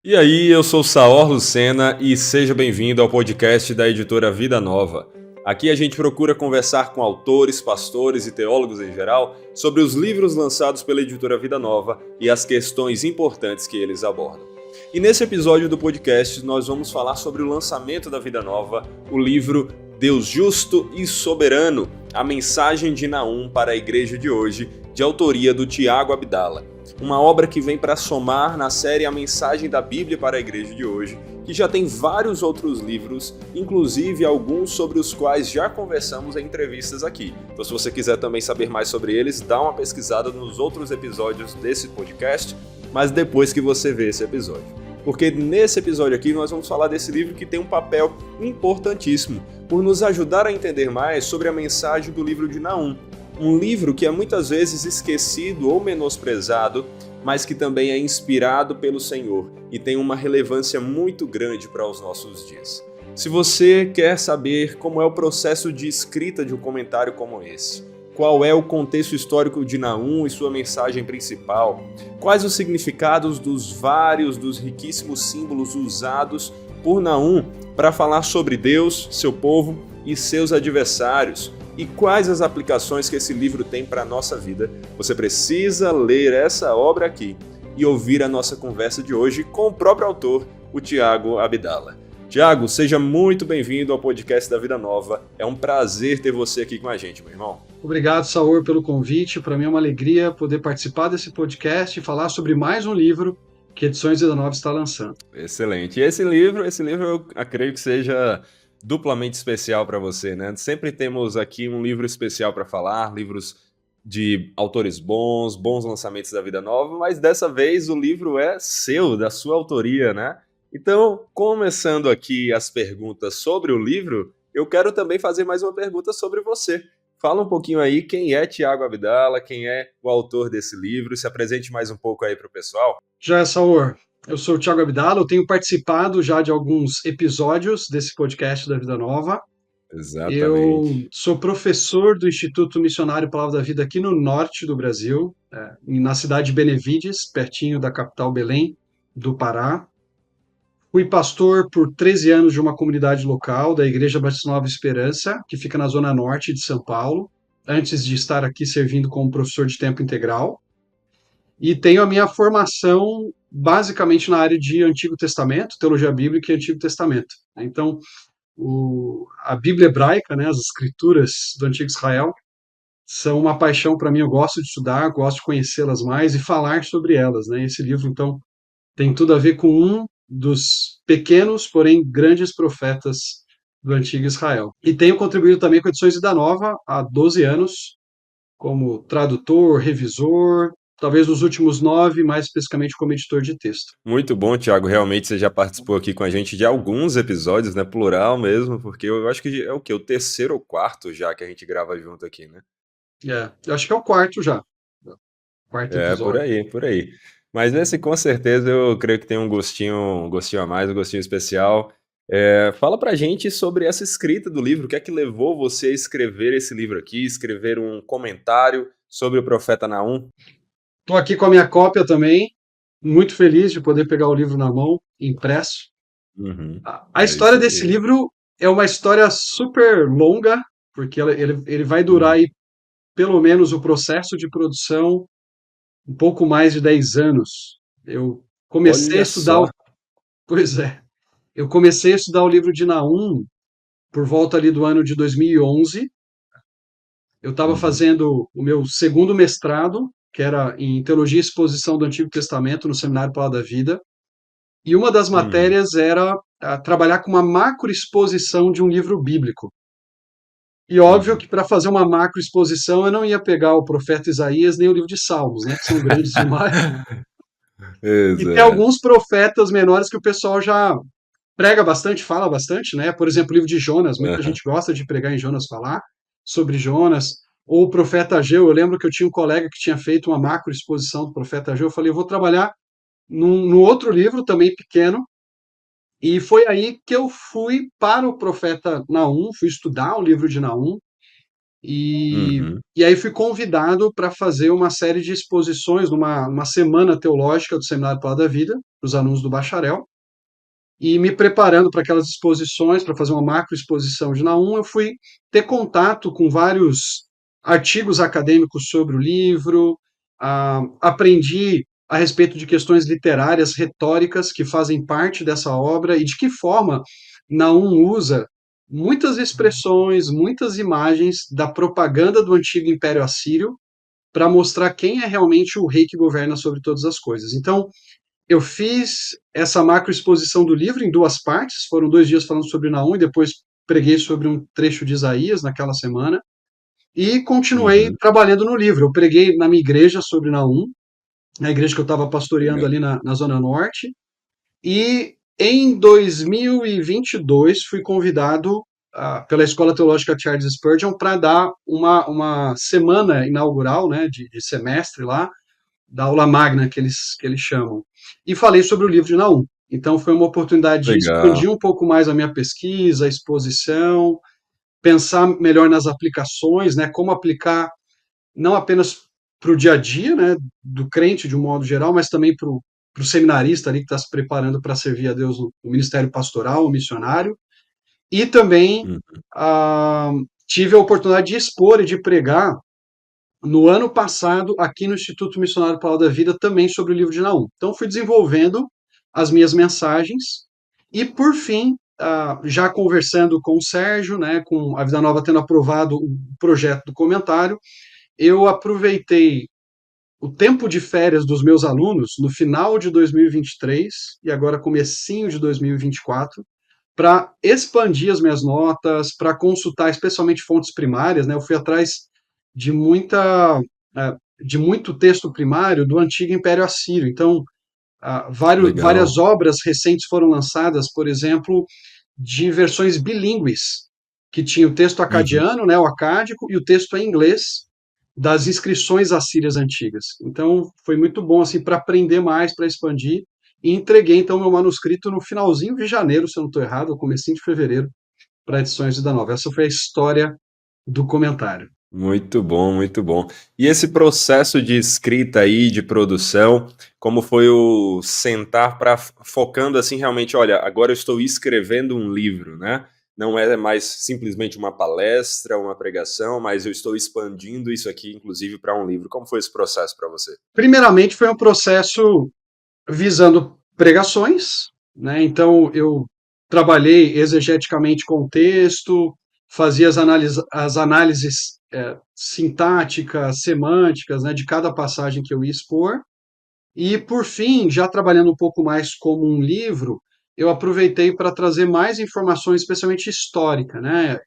E aí, eu sou Saor Lucena e seja bem-vindo ao podcast da editora Vida Nova. Aqui a gente procura conversar com autores, pastores e teólogos em geral sobre os livros lançados pela editora Vida Nova e as questões importantes que eles abordam. E nesse episódio do podcast nós vamos falar sobre o lançamento da Vida Nova, o livro Deus Justo e Soberano, a mensagem de Naum para a igreja de hoje, de autoria do Tiago Abdala. Uma obra que vem para somar na série A Mensagem da Bíblia para a Igreja de hoje, que já tem vários outros livros, inclusive alguns sobre os quais já conversamos em entrevistas aqui. Então, se você quiser também saber mais sobre eles, dá uma pesquisada nos outros episódios desse podcast, mas depois que você vê esse episódio. Porque nesse episódio aqui nós vamos falar desse livro que tem um papel importantíssimo por nos ajudar a entender mais sobre a mensagem do livro de Naum. Um livro que é muitas vezes esquecido ou menosprezado, mas que também é inspirado pelo Senhor e tem uma relevância muito grande para os nossos dias. Se você quer saber como é o processo de escrita de um comentário como esse, qual é o contexto histórico de Naum e sua mensagem principal, quais os significados dos riquíssimos símbolos usados por Naum para falar sobre Deus, seu povo e seus adversários, e quais as aplicações que esse livro tem para a nossa vida, você precisa ler essa obra aqui e ouvir a nossa conversa de hoje com o próprio autor, o Tiago Abdala. Tiago, seja muito bem-vindo ao podcast da Vida Nova. É um prazer ter você aqui com a gente, meu irmão. Obrigado, Saor, pelo convite. Para mim é uma alegria poder participar desse podcast e falar sobre mais um livro que Edições Vida Nova está lançando. Excelente. E esse livro eu acredito que seja duplamente especial para você, né? Sempre temos aqui um livro especial para falar, livros de autores bons lançamentos da Vida Nova, mas dessa vez o livro é seu, da sua autoria, né? Então, começando aqui as perguntas sobre o livro, eu quero também fazer mais uma pergunta sobre você. Fala um pouquinho aí quem é Tiago Abdala, quem é o autor desse livro, se apresente mais um pouco aí para o pessoal. Já, Saor, eu sou o Tiago Abdala, eu tenho participado já de alguns episódios desse podcast da Vida Nova. Eu Exatamente. sou professor do Instituto Missionário Palavra da Vida aqui no norte do Brasil, na cidade de Benevides, pertinho da capital Belém, do Pará. Fui pastor por 13 anos de uma comunidade local, da Igreja Batista Nova Esperança, que fica na zona norte de São Paulo, antes de estar aqui servindo como professor de tempo integral. E tenho a minha formação basicamente na área de Antigo Testamento, teologia bíblica e Antigo Testamento. Então, a Bíblia hebraica, né, as escrituras do Antigo Israel, são uma paixão para mim. Eu gosto de estudar, gosto de conhecê-las mais e falar sobre elas, né? Esse livro, então, tem tudo a ver com um dos pequenos, porém grandes profetas do Antigo Israel. E tenho contribuído também com Edições Vida Nova há 12 anos, como tradutor, revisor, talvez nos últimos 9, mais especificamente como editor de texto. Muito bom, Tiago. Realmente você já participou aqui com a gente de alguns episódios, né? Plural mesmo, porque eu acho que é o quê? O terceiro ou quarto já que a gente grava junto aqui, né? Eu acho que é o quarto já. Quarto É, por episódio. aí, por aí. Mas nesse, com certeza, eu creio que tem um gostinho a mais, um gostinho especial. Fala pra gente sobre essa escrita do livro. O que é que levou você a escrever esse livro aqui, escrever um comentário sobre o profeta Naum? Estou aqui com a minha cópia também, muito feliz de poder pegar o livro na mão, impresso. Uhum, A é história isso desse aí. livro é uma história super longa, porque ele vai durar Uhum. aí, pelo menos o processo de produção, um pouco mais de 10 anos. Eu comecei a Olha estudar, só. pois é, eu comecei a estudar o livro de Naum por volta ali do ano de 2011. Eu estava Uhum, fazendo o meu segundo mestrado, que era em Teologia e Exposição do Antigo Testamento, no Seminário Palavra da Vida, e uma das uhum. matérias era trabalhar com uma macroexposição de um livro bíblico. E óbvio Uhum. que para fazer uma macroexposição eu não ia pegar o profeta Isaías nem o livro de Salmos, né, que são grandes demais. E tem Exato. alguns profetas menores que o pessoal já prega bastante, fala bastante, né? Por exemplo, o livro de Jonas, muita Aham. gente gosta de pregar em Jonas, falar sobre Jonas. Ou o profeta Ageu, eu lembro que eu tinha um colega que tinha feito uma macro exposição do profeta Ageu, eu falei, eu vou trabalhar num outro livro também pequeno, e foi aí que eu fui para o profeta Naum, fui estudar o livro de Naum, E, Uhum. e aí fui convidado para fazer uma série de exposições numa uma semana teológica do Seminário Palavra da Vida, para os alunos do bacharel, e me preparando para aquelas exposições, para fazer uma macro exposição de Naum, eu fui ter contato com vários artigos acadêmicos sobre o livro, aprendi a respeito de questões literárias, retóricas que fazem parte dessa obra e de que forma Naum usa muitas expressões, muitas imagens da propaganda do antigo Império Assírio para mostrar quem é realmente o rei que governa sobre todas as coisas. Então, eu fiz essa macro exposição do livro em duas partes, foram 2 dias falando sobre Naum e depois preguei sobre um trecho de Isaías naquela semana, e continuei Uhum. trabalhando no livro. Eu preguei na minha igreja sobre Naum, na igreja que eu estava pastoreando Legal. ali na Zona Norte, e em 2022 fui convidado pela Escola Teológica Charles Spurgeon para dar uma semana inaugural, né, de semestre lá, da aula magna que eles chamam. E falei sobre o livro de Naum. Então foi uma oportunidade de Legal. expandir um pouco mais a minha pesquisa, a exposição, pensar melhor nas aplicações, né, como aplicar não apenas para o dia a dia, né, do crente de um modo geral, mas também para o seminarista ali que está se preparando para servir a Deus no ministério pastoral, o missionário. E também Uhum. ah, tive a oportunidade de expor e de pregar no ano passado aqui no Instituto Missionário Palavra da Vida também sobre o livro de Naum. Então fui desenvolvendo as minhas mensagens e por fim, já conversando com o Sérgio, né, com a Vida Nova tendo aprovado o projeto do comentário, eu aproveitei o tempo de férias dos meus alunos no final de 2023 e agora comecinho de 2024 para expandir as minhas notas, para consultar especialmente fontes primárias, né? Eu fui atrás de de muito texto primário do antigo Império Assírio. Então, várias Legal. obras recentes foram lançadas, por exemplo, de versões bilíngues, que tinha o texto Uhum. acadiano, né, o acádico, e o texto em inglês das inscrições assírias antigas. Então, foi muito bom assim para aprender mais, para expandir. E entreguei então meu manuscrito no finalzinho de janeiro, se eu não estou errado, ou comecinho de fevereiro, para edições da nova. Essa foi a história do comentário. Muito bom, muito bom. E esse processo de escrita aí, de produção, como foi o sentar para focando assim realmente, olha, agora eu estou escrevendo um livro, né? Não é mais simplesmente uma palestra, uma pregação, mas eu estou expandindo isso aqui, inclusive, para um livro. Como foi esse processo para você? Primeiramente, foi um processo visando pregações, né? Então eu trabalhei exegeticamente com o texto, fazia as análises sintáticas, semânticas, né, de cada passagem que eu ia expor. E por fim, já trabalhando um pouco mais como um livro, eu aproveitei para trazer mais informações, especialmente histórica, né?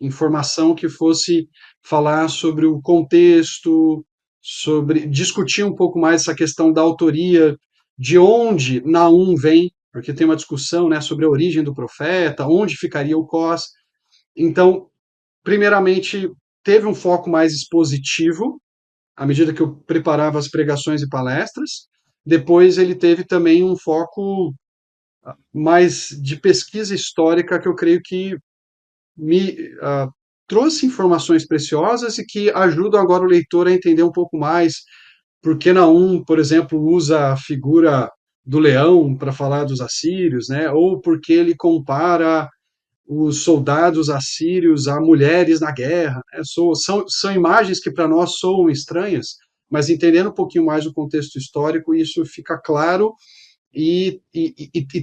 Informação que fosse falar sobre o contexto, sobre discutir um pouco mais essa questão da autoria, de onde Naum vem, porque tem uma discussão, né, sobre a origem do profeta, onde ficaria o Cós. Então, primeiramente, teve um foco mais expositivo, à medida que eu preparava as pregações e palestras. Depois ele teve também um foco mais de pesquisa histórica que eu creio que me trouxe informações preciosas e que ajudam agora o leitor a entender um pouco mais porque Naum, por exemplo, usa a figura do leão para falar dos assírios, né? Ou porque ele compara os soldados assírios a mulheres na guerra, né? São imagens que para nós soam estranhas, mas entendendo um pouquinho mais o contexto histórico, isso fica claro e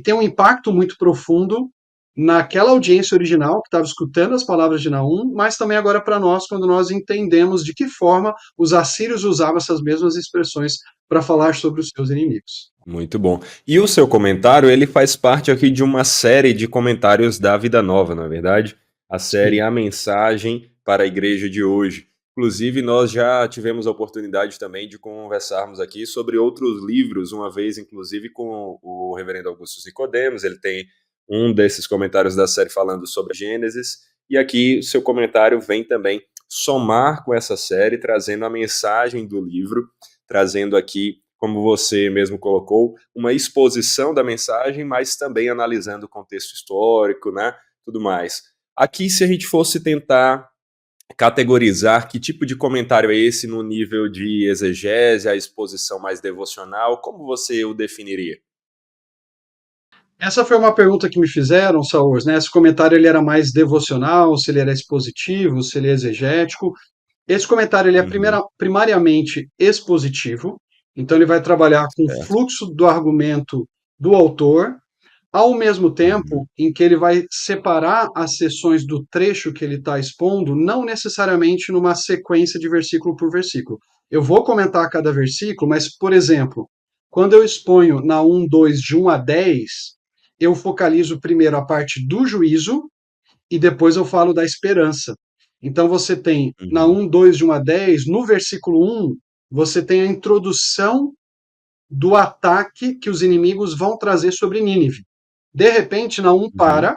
tem um impacto muito profundo naquela audiência original que estava escutando as palavras de Naum, mas também agora para nós, quando nós entendemos de que forma os assírios usavam essas mesmas expressões para falar sobre os seus inimigos. Muito bom. E o seu comentário, ele faz parte aqui de uma série de comentários da Vida Nova, não é verdade? A série Sim. A Mensagem para a Igreja de Hoje. Inclusive, nós já tivemos a oportunidade também de conversarmos aqui sobre outros livros, uma vez, inclusive, com o reverendo Augusto Nicodemos. Ele tem um desses comentários da série falando sobre Gênesis, e aqui o seu comentário vem também somar com essa série, trazendo a mensagem do livro, trazendo aqui, como você mesmo colocou, uma exposição da mensagem, mas também analisando o contexto histórico, né, tudo mais. Aqui, se a gente fosse tentar categorizar que tipo de comentário é esse no nível de exegese, a exposição mais devocional? Como você o definiria? Essa foi uma pergunta que me fizeram, Saúl, né? Esse comentário ele era mais devocional, se ele era expositivo, se ele é exegético. Esse comentário ele é Uhum, primariamente expositivo, então ele vai trabalhar com o certo. fluxo do argumento do autor, ao mesmo tempo Uhum, em que ele vai separar as seções do trecho que ele está expondo, não necessariamente numa sequência de versículo por versículo. Eu vou comentar cada versículo, mas, por exemplo, quando eu exponho na 1, 2, de 1 a 10, eu focalizo primeiro a parte do juízo e depois eu falo da esperança. Então você tem na uhum, 1, 2, de 1 a 10, no versículo 1, você tem a introdução do ataque que os inimigos vão trazer sobre Nínive. De repente, na 1 uhum, para,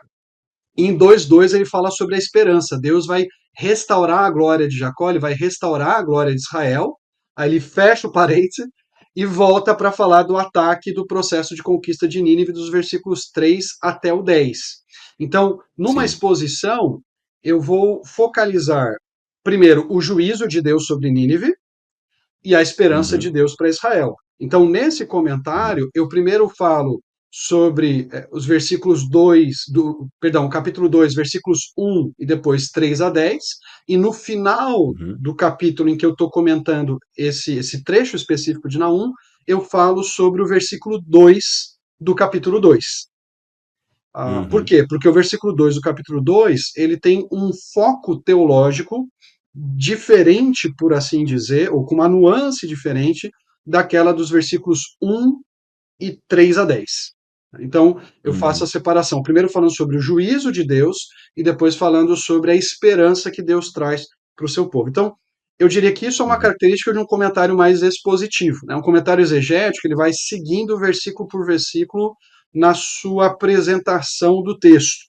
e em 2:2 ele fala sobre a esperança. Deus vai restaurar a glória de Jacó, ele vai restaurar a glória de Israel. Aí ele fecha o parênteses e volta para falar do ataque do processo de conquista de Nínive, dos versículos 3 até o 10. Então, numa sim. exposição, eu vou focalizar primeiro o juízo de Deus sobre Nínive e a esperança de Uhum, Deus para Israel. Então, nesse uhum, comentário, eu primeiro falo sobre os versículos 2, capítulo 2, versículos 1 e depois 3 a 10, e no final uhum, do capítulo em que eu estou comentando esse trecho específico de Naum, eu falo sobre o versículo 2 do capítulo 2. Por uhum, quê? Porque o versículo 2 do capítulo 2 ele tem um foco teológico diferente, por assim dizer, ou com uma nuance diferente daquela dos versículos 1 e 3 a 10. Então, eu faço a uhum, separação, primeiro falando sobre o juízo de Deus e depois falando sobre a esperança que Deus traz para o seu povo. Então, eu diria que isso é uma uhum, característica de um comentário mais expositivo. Né? Um comentário exegético, ele vai seguindo versículo por versículo na sua apresentação do texto.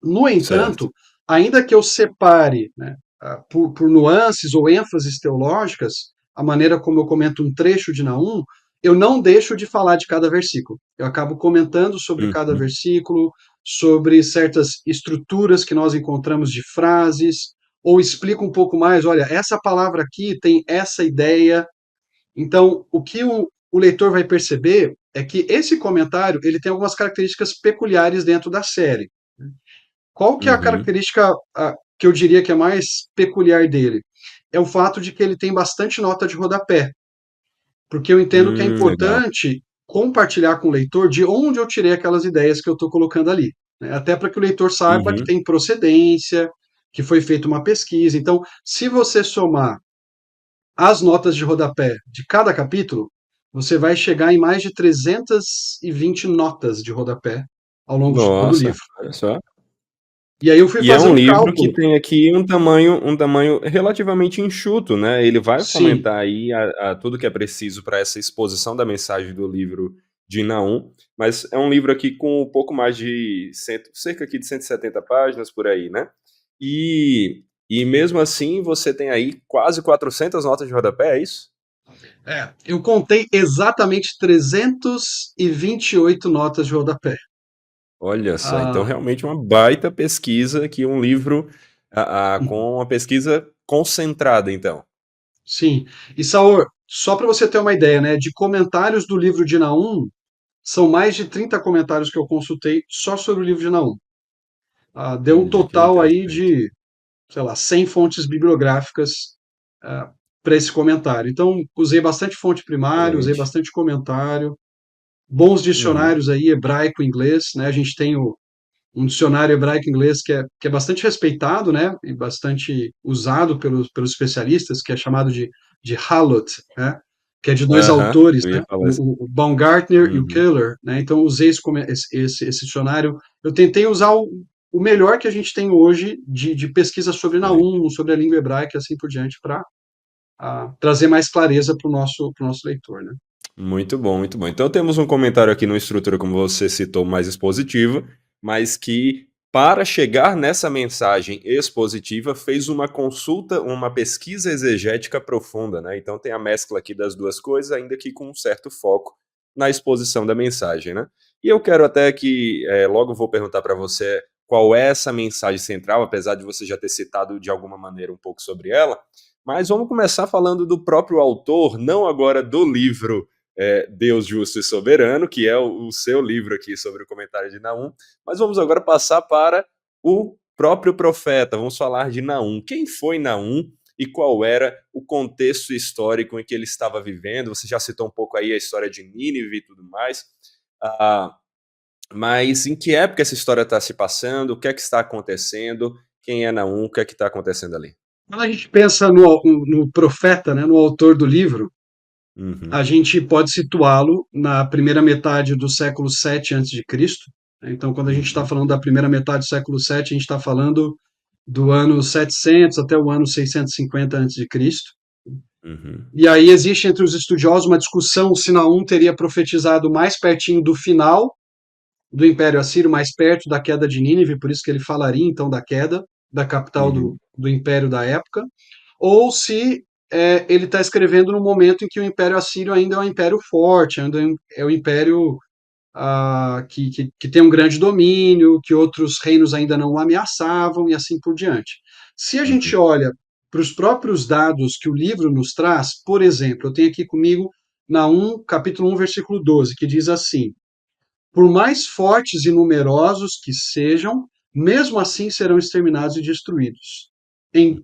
No certo. entanto, ainda que eu separe, né, por nuances ou ênfases teológicas, a maneira como eu comento um trecho de Naum, eu não deixo de falar de cada versículo. Eu acabo comentando sobre cada Uhum, versículo, sobre certas estruturas que nós encontramos de frases, ou explico um pouco mais, olha, essa palavra aqui tem essa ideia. Então, o que o leitor vai perceber é que esse comentário ele tem algumas características peculiares dentro da série. Qual que é a uhum. característica que eu diria que é mais peculiar dele? É o fato de que ele tem bastante nota de rodapé, porque eu entendo que é Legal. importante compartilhar com o leitor de onde eu tirei aquelas ideias que eu estou colocando ali, né? Até para que o leitor saiba que Uhum. tem procedência, que foi feita uma pesquisa. Então, se você somar as notas de rodapé de cada capítulo, você vai chegar em mais de 320 notas de rodapé ao longo de todo o Nossa, livro. olha só. E aí eu fui E é fazer um um livro que cálculo. tem aqui um tamanho relativamente enxuto, né, ele vai Sim, fomentar aí a tudo que é preciso para essa exposição da mensagem do livro de Naum, mas é um livro aqui com um pouco mais de cerca aqui de 170 páginas, por aí, né. E mesmo assim você tem aí quase 400 notas de rodapé, é isso? eu contei exatamente 328 notas de rodapé. Olha só, então Ah, realmente uma baita pesquisa aqui, um livro, com uma pesquisa concentrada então. sim. E Saor, só para você ter uma ideia, né, de comentários do livro de Naum, são mais de 30 comentários que eu consultei só sobre o livro de Naum. Deu um Olha, que total aí interessante. de, sei lá, 100 fontes bibliográficas para esse comentário. Então, usei bastante fonte primária, usei Excelente. bastante comentário, bons Uhum. dicionários aí, hebraico, inglês, né? A gente tem um dicionário hebraico-inglês que é bastante respeitado, né, e bastante usado pelos especialistas, que é chamado de Halot, né, que é de dois Aham, autores, eu ia né, falar isso. o Baumgartner e o Uhum. Keller, né, então usei esse dicionário, eu tentei usar o melhor que a gente tem hoje de pesquisa sobre Excelente. Naum, sobre a língua hebraica e assim por diante, para trazer mais clareza para o nosso leitor, né. Muito bom, muito bom. Então temos um comentário aqui numa estrutura, como você citou, mais expositiva, mas que, para chegar nessa mensagem expositiva, fez uma consulta, uma pesquisa exegética profunda, né? Então tem a mescla aqui das duas coisas, ainda que com um certo foco na exposição da mensagem, né? E eu quero até que, logo vou perguntar para você qual é essa mensagem central, apesar de você já ter citado de alguma maneira um pouco sobre ela. Mas vamos começar falando do próprio autor, não agora do livro Deus Justo e Soberano, que é o seu livro aqui sobre o comentário de Naum, mas vamos agora passar para o próprio profeta. Vamos falar de Naum. Quem foi Naum e qual era o contexto histórico em que ele estava vivendo? Você já citou um pouco aí a história de Nínive e tudo mais, mas em que época essa história está se passando? O que é que está acontecendo? Quem é Naum? O que é que está acontecendo ali? Quando a gente pensa no profeta, né, no autor do livro, a gente pode situá-lo na primeira metade do século 7 a.C. Então, quando a gente está falando da primeira metade do século 7, a gente está falando do ano 700 até o ano 650 a.C. E aí existe entre os estudiosos uma discussão se Naum teria profetizado mais pertinho do final do Império Assírio, mais perto da queda de Nínive, por isso que ele falaria então da queda da capital do Império da época, ou se ele está escrevendo no momento em que o Império Assírio ainda é um império forte, ainda é um império que tem um grande domínio, que outros reinos ainda não o ameaçavam e assim por diante. Se a gente olha para os próprios dados que o livro nos traz, por exemplo, eu tenho aqui comigo Naum, capítulo 1, versículo 12, que diz assim: por mais fortes e numerosos que sejam, mesmo assim serão exterminados e destruídos.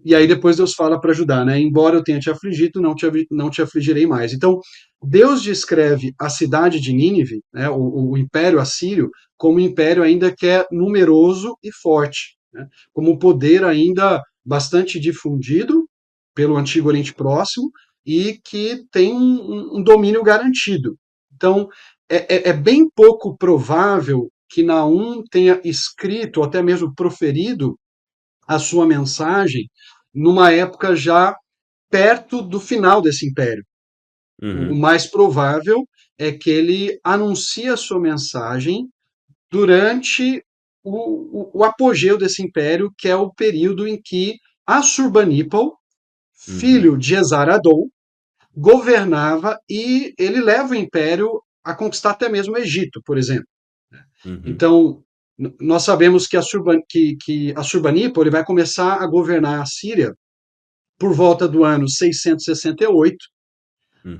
E aí depois Deus fala para ajudar, né? Embora eu tenha te afligido, não te afligirei mais. Então, Deus descreve a cidade de Nínive, né, o Império Assírio, como um império ainda que é numeroso e forte, né, como um poder ainda bastante difundido pelo Antigo Oriente Próximo e que tem um domínio garantido. Então, é bem pouco provável que Naum tenha escrito, ou até mesmo proferido, a sua mensagem numa época já perto do final desse império. O mais provável é que ele anuncie a sua mensagem durante o apogeu desse império, que é o período em que Assurbanipal, filho de Esarhaddon, governava e ele leva o império a conquistar até mesmo o Egito, por exemplo. Então, nós sabemos que Assurbanipal ele vai começar a governar a Síria por volta do ano 668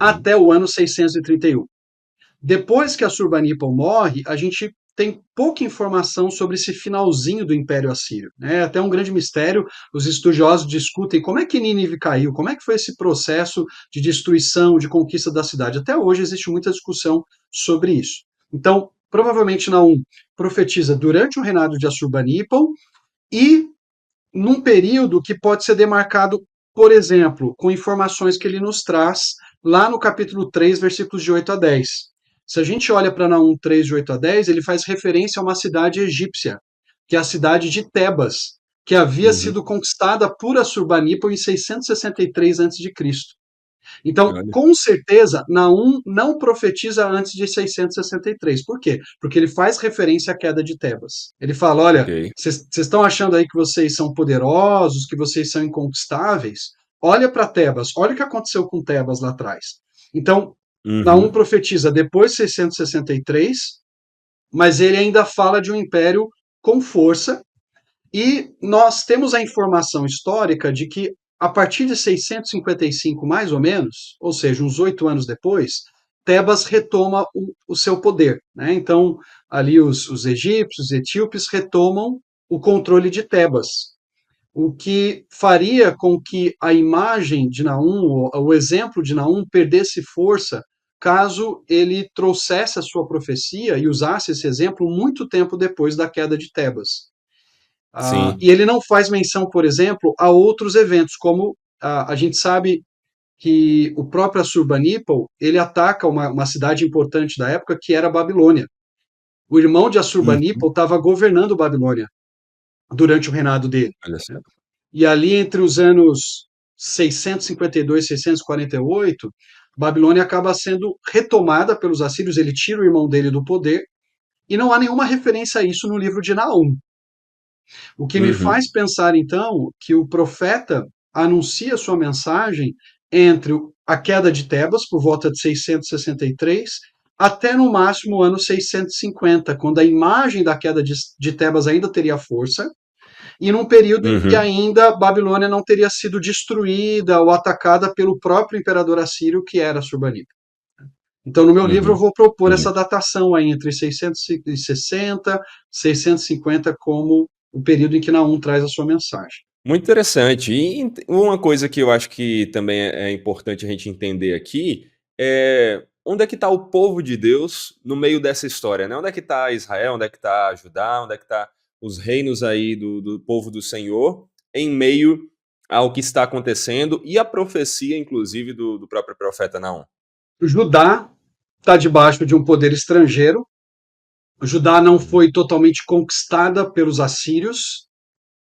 até o ano 631. Depois que Assurbanipal morre, a gente tem pouca informação sobre esse finalzinho do Império Assírio. É até um grande mistério, os estudiosos discutem como é que Nínive caiu, como é que foi esse processo de destruição, de conquista da cidade. Até hoje existe muita discussão sobre isso. Então, provavelmente Naum profetiza durante o reinado de Assurbanipal e num período que pode ser demarcado, por exemplo, com informações que ele nos traz lá no capítulo 3, versículos de 8 a 10. Se a gente olha para Naum 3, de 8 a 10, ele faz referência a uma cidade egípcia, que é a cidade de Tebas, que havia sido conquistada por Assurbanipal em 663 a.C. Então, Olha. com certeza, Naum não profetiza antes de 663. Por quê? Porque ele faz referência à queda de Tebas. Ele fala: olha, Ok. vocês estão achando aí que vocês são poderosos, que vocês são inconquistáveis? Olha para Tebas, olha o que aconteceu com Tebas lá atrás. Então, Naum profetiza depois de 663, mas ele ainda fala de um império com força, e nós temos a informação histórica de que a partir de 655, mais ou menos, ou seja, uns 8 anos depois, Tebas retoma o seu poder. Né? Então, ali os egípcios, os etíopes retomam o controle de Tebas, o que faria com que a imagem de Naum, o exemplo de Naum, perdesse força caso ele trouxesse a sua profecia e usasse esse exemplo muito tempo depois da queda de Tebas. Sim. E ele não faz menção, por exemplo, a outros eventos, como a gente sabe que o próprio Assurbanipal ele ataca uma cidade importante da época que era a Babilônia. O irmão de Assurbanipal estava governando Babilônia durante o reinado dele. Olha só. E ali entre os anos 652 e 648, Babilônia acaba sendo retomada pelos assírios, ele tira o irmão dele do poder, e não há nenhuma referência a isso no livro de Naum. O que me faz pensar, então, que o profeta anuncia sua mensagem entre a queda de Tebas, por volta de 663, até no máximo o ano 650, quando a imagem da queda de Tebas ainda teria força, e num período em que Uhum. ainda Babilônia não teria sido destruída ou atacada pelo próprio imperador assírio, que era Assurbanipal. Então, no meu livro, eu Uhum. vou propor essa Entendi. datação aí entre 660 e 650 como o período em que Naum traz a sua mensagem. Muito interessante. E uma coisa que eu acho que também é importante a gente entender aqui é onde é que está o povo de Deus no meio dessa história, né? Onde é que está Israel, onde é que está Judá, onde é que está os reinos aí do povo do Senhor em meio ao que está acontecendo e a profecia, inclusive, do próprio profeta Naum. Judá está debaixo de um poder estrangeiro. Judá não Uhum. foi totalmente conquistada pelos assírios.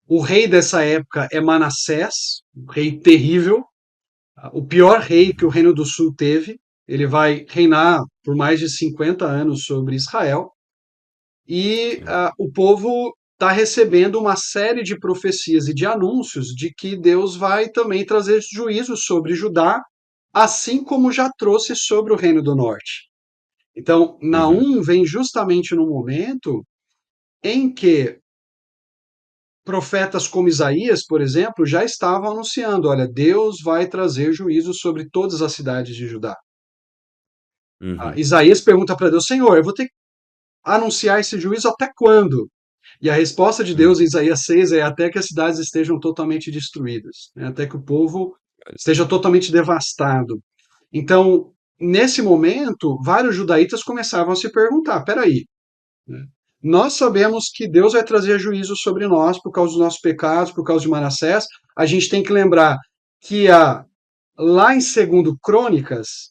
O rei dessa época é Manassés, um rei terrível, o pior rei que o Uhum. Reino do Sul teve. Ele vai reinar por mais de 50 anos sobre Israel. E Sim. o povo está recebendo uma série de profecias e de anúncios de que Deus vai também trazer juízo sobre Judá, assim como já trouxe sobre o Reino do Norte. Então, Uhum. Naum vem justamente no momento em que profetas como Isaías, por exemplo, já estavam anunciando: olha, Deus vai trazer juízo sobre todas as cidades de Judá. Uhum. Isaías pergunta para Deus: Senhor, eu vou ter que anunciar esse juízo até quando? E a resposta de Deus em Uhum. Isaías 6 é até que as cidades estejam totalmente destruídas, né? Até que o povo esteja totalmente devastado. Então, nesse momento, vários judaítas começavam a se perguntar: peraí, né? Nós sabemos que Deus vai trazer juízo sobre nós por causa dos nossos pecados, por causa de Manassés. A gente tem que lembrar que lá em Segundo Crônicas,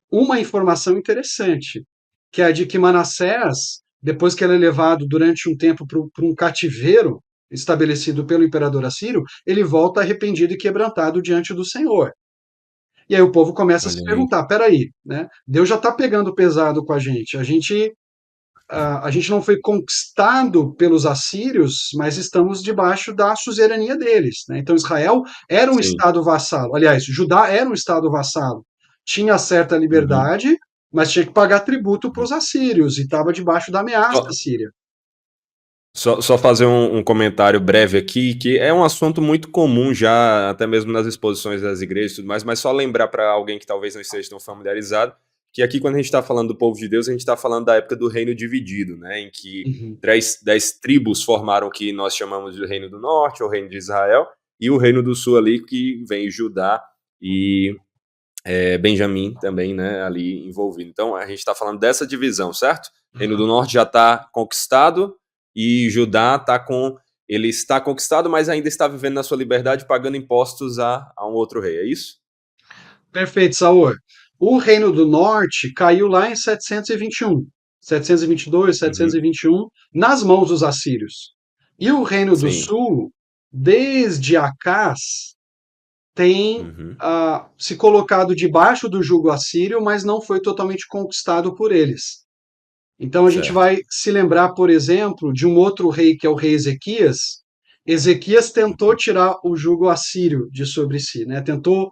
uma informação interessante, que é a de que Manassés, depois que ele é levado durante um tempo para um cativeiro estabelecido pelo imperador assírio, ele volta arrependido e quebrantado diante do Senhor. E aí o povo começa a se Olha aí. perguntar: peraí, né? Deus já está pegando pesado com a gente. A gente não foi conquistado pelos assírios, mas estamos debaixo da suzerania deles, né? Então Israel era um Sim. estado vassalo. Aliás, Judá era um estado vassalo. Tinha certa Uhum. liberdade, mas tinha que pagar tributo para Uhum. os assírios e estava debaixo da ameaça Só, síria. só fazer um comentário breve aqui, que é um assunto muito comum já, até mesmo nas exposições das igrejas e tudo mais, mas só lembrar para alguém que talvez não esteja tão familiarizado, que aqui quando a gente está falando do povo de Deus, a gente está falando da época do reino dividido, né, em que Uhum. 10 tribos formaram o que nós chamamos de reino do norte, ou reino de Israel, e o reino do sul ali, que vem Judá e Benjamim também, né, ali envolvido. Então a gente está falando dessa divisão, certo? Reino do Norte já está conquistado e Judá está com. Ele está conquistado, mas ainda está vivendo na sua liberdade, pagando impostos a um outro rei, é isso? Perfeito, Saor. O Reino do Norte caiu lá em 721, 722, Uhum. 721, nas mãos dos assírios. E o Reino do Sim. Sul, desde Acás, tem Uhum. se colocado debaixo do jugo assírio, mas não foi totalmente conquistado por eles. Então a gente Certo. vai se lembrar, por exemplo, de um outro rei que é o rei Ezequias. Ezequias tentou Uhum. tirar o jugo assírio de sobre si, né? Tentou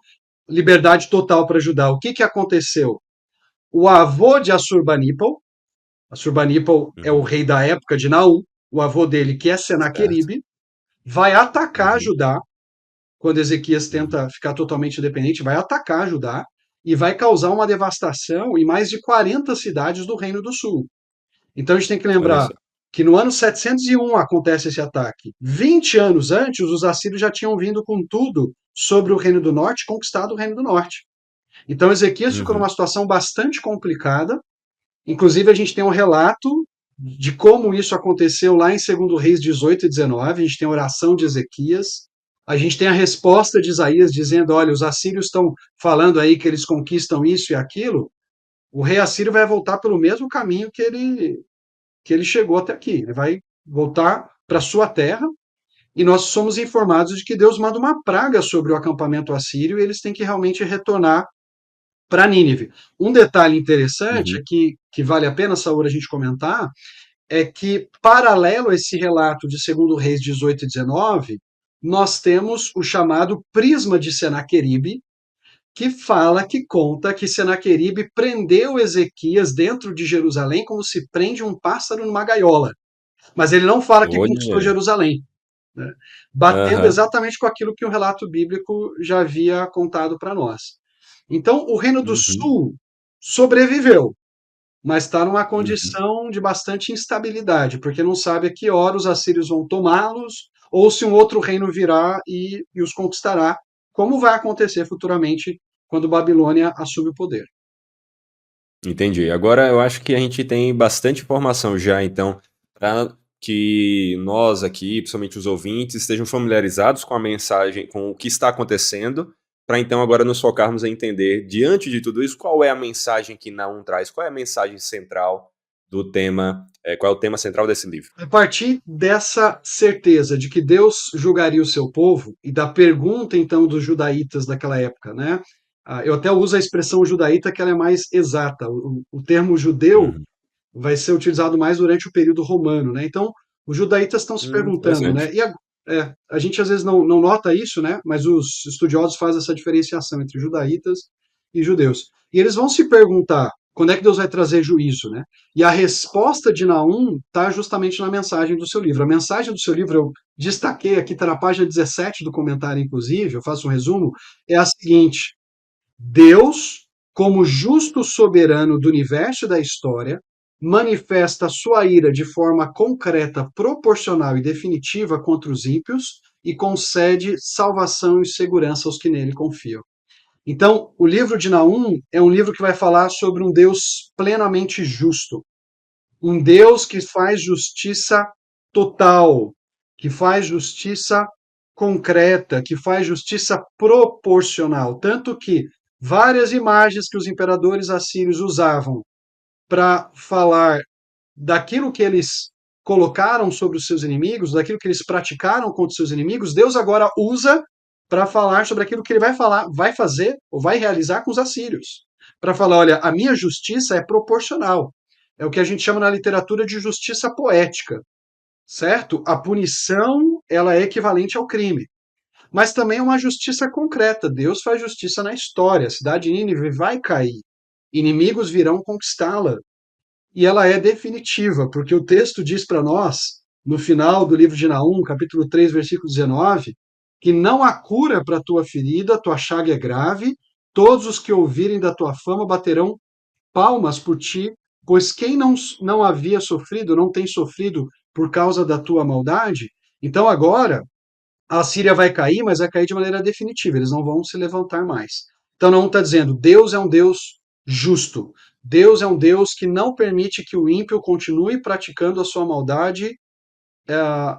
liberdade total para Judá. O que aconteceu? O avô de Assurbanipal é o Uhum. rei da época de Naum, o avô dele, que é Certo. Senaqueribe, vai atacar Uhum. Judá quando Ezequias Uhum. tenta ficar totalmente independente, vai atacar Judá e vai causar uma devastação em mais de 40 cidades do Reino do Sul. Então a gente tem que Olha lembrar só. que no ano 701 acontece esse ataque. 20 anos antes, os assírios já tinham vindo com tudo sobre o Reino do Norte, conquistado o Reino do Norte. Então Ezequias ficou Uhum. numa situação bastante complicada. Inclusive a gente tem um relato de como isso aconteceu lá em 2 Reis 18 e 19. A gente tem a oração de Ezequias. A gente tem a resposta de Isaías dizendo: olha, os assírios estão falando aí que eles conquistam isso e aquilo. O rei assírio vai voltar pelo mesmo caminho que ele chegou até aqui. Ele vai voltar para sua terra e nós somos informados de que Deus manda uma praga sobre o acampamento assírio e eles têm que realmente retornar para Nínive. Um detalhe interessante Uhum. aqui que vale a pena, Saúl, a gente comentar é que, paralelo a esse relato de 2 Reis 18 e 19, nós temos o chamado prisma de Senaqueribe, que fala, que conta que Senaqueribe prendeu Ezequias dentro de Jerusalém como se prende um pássaro numa gaiola. Mas ele não fala que conquistou Olha. Jerusalém, né? Batendo Aham. exatamente com aquilo que o relato bíblico já havia contado para nós. Então, o Reino do Uhum. Sul sobreviveu, mas está numa Uhum. condição de bastante instabilidade, porque não sabe a que hora os assírios vão tomá-los, ou se um outro reino virá e os conquistará, como vai acontecer futuramente quando Babilônia assume o poder. Entendi. Agora eu acho que a gente tem bastante informação já, então, para que nós aqui, principalmente os ouvintes, estejam familiarizados com a mensagem, com o que está acontecendo, para então agora nos focarmos em entender, diante de tudo isso, qual é a mensagem que Naum traz, qual é a mensagem central do tema, qual é o tema central desse livro. A partir dessa certeza de que Deus julgaria o seu povo, e da pergunta então dos judaítas daquela época, né? Eu até uso a expressão judaíta que ela é mais exata. O termo judeu Uhum. vai ser utilizado mais durante o período romano, né? Então, os judaítas estão se perguntando, Interessante. né? A gente às vezes não nota isso, né? Mas os estudiosos fazem essa diferenciação entre judaítas e judeus. E eles vão se perguntar quando é que Deus vai trazer juízo, né? E a resposta de Naum está justamente na mensagem do seu livro. A mensagem do seu livro, eu destaquei aqui, está na página 17 do comentário, inclusive, eu faço um resumo, é a seguinte: Deus, como justo soberano do universo e da história, manifesta sua ira de forma concreta, proporcional e definitiva contra os ímpios e concede salvação e segurança aos que nele confiam. Então, o livro de Naum é um livro que vai falar sobre um Deus plenamente justo, um Deus que faz justiça total, que faz justiça concreta, que faz justiça proporcional. Tanto que várias imagens que os imperadores assírios usavam para falar daquilo que eles colocaram sobre os seus inimigos, daquilo que eles praticaram contra os seus inimigos, Deus agora usa para falar sobre aquilo que ele vai falar, vai fazer ou vai realizar com os assírios. Para falar, olha, a minha justiça é proporcional. É o que a gente chama na literatura de justiça poética, certo? A punição, ela é equivalente ao crime. Mas também é uma justiça concreta. Deus faz justiça na história. A cidade de Nínive vai cair. Inimigos virão conquistá-la. E ela é definitiva, porque o texto diz para nós, no final do livro de Naum, capítulo 3, versículo 19, que não há cura para a tua ferida, tua chaga é grave, todos os que ouvirem da tua fama baterão palmas por ti, pois quem não havia sofrido, não tem sofrido por causa da tua maldade. Então agora a Síria vai cair, mas vai cair de maneira definitiva, eles não vão se levantar mais. Então não está dizendo, Deus é um Deus justo. Deus é um Deus que não permite que o ímpio continue praticando a sua maldade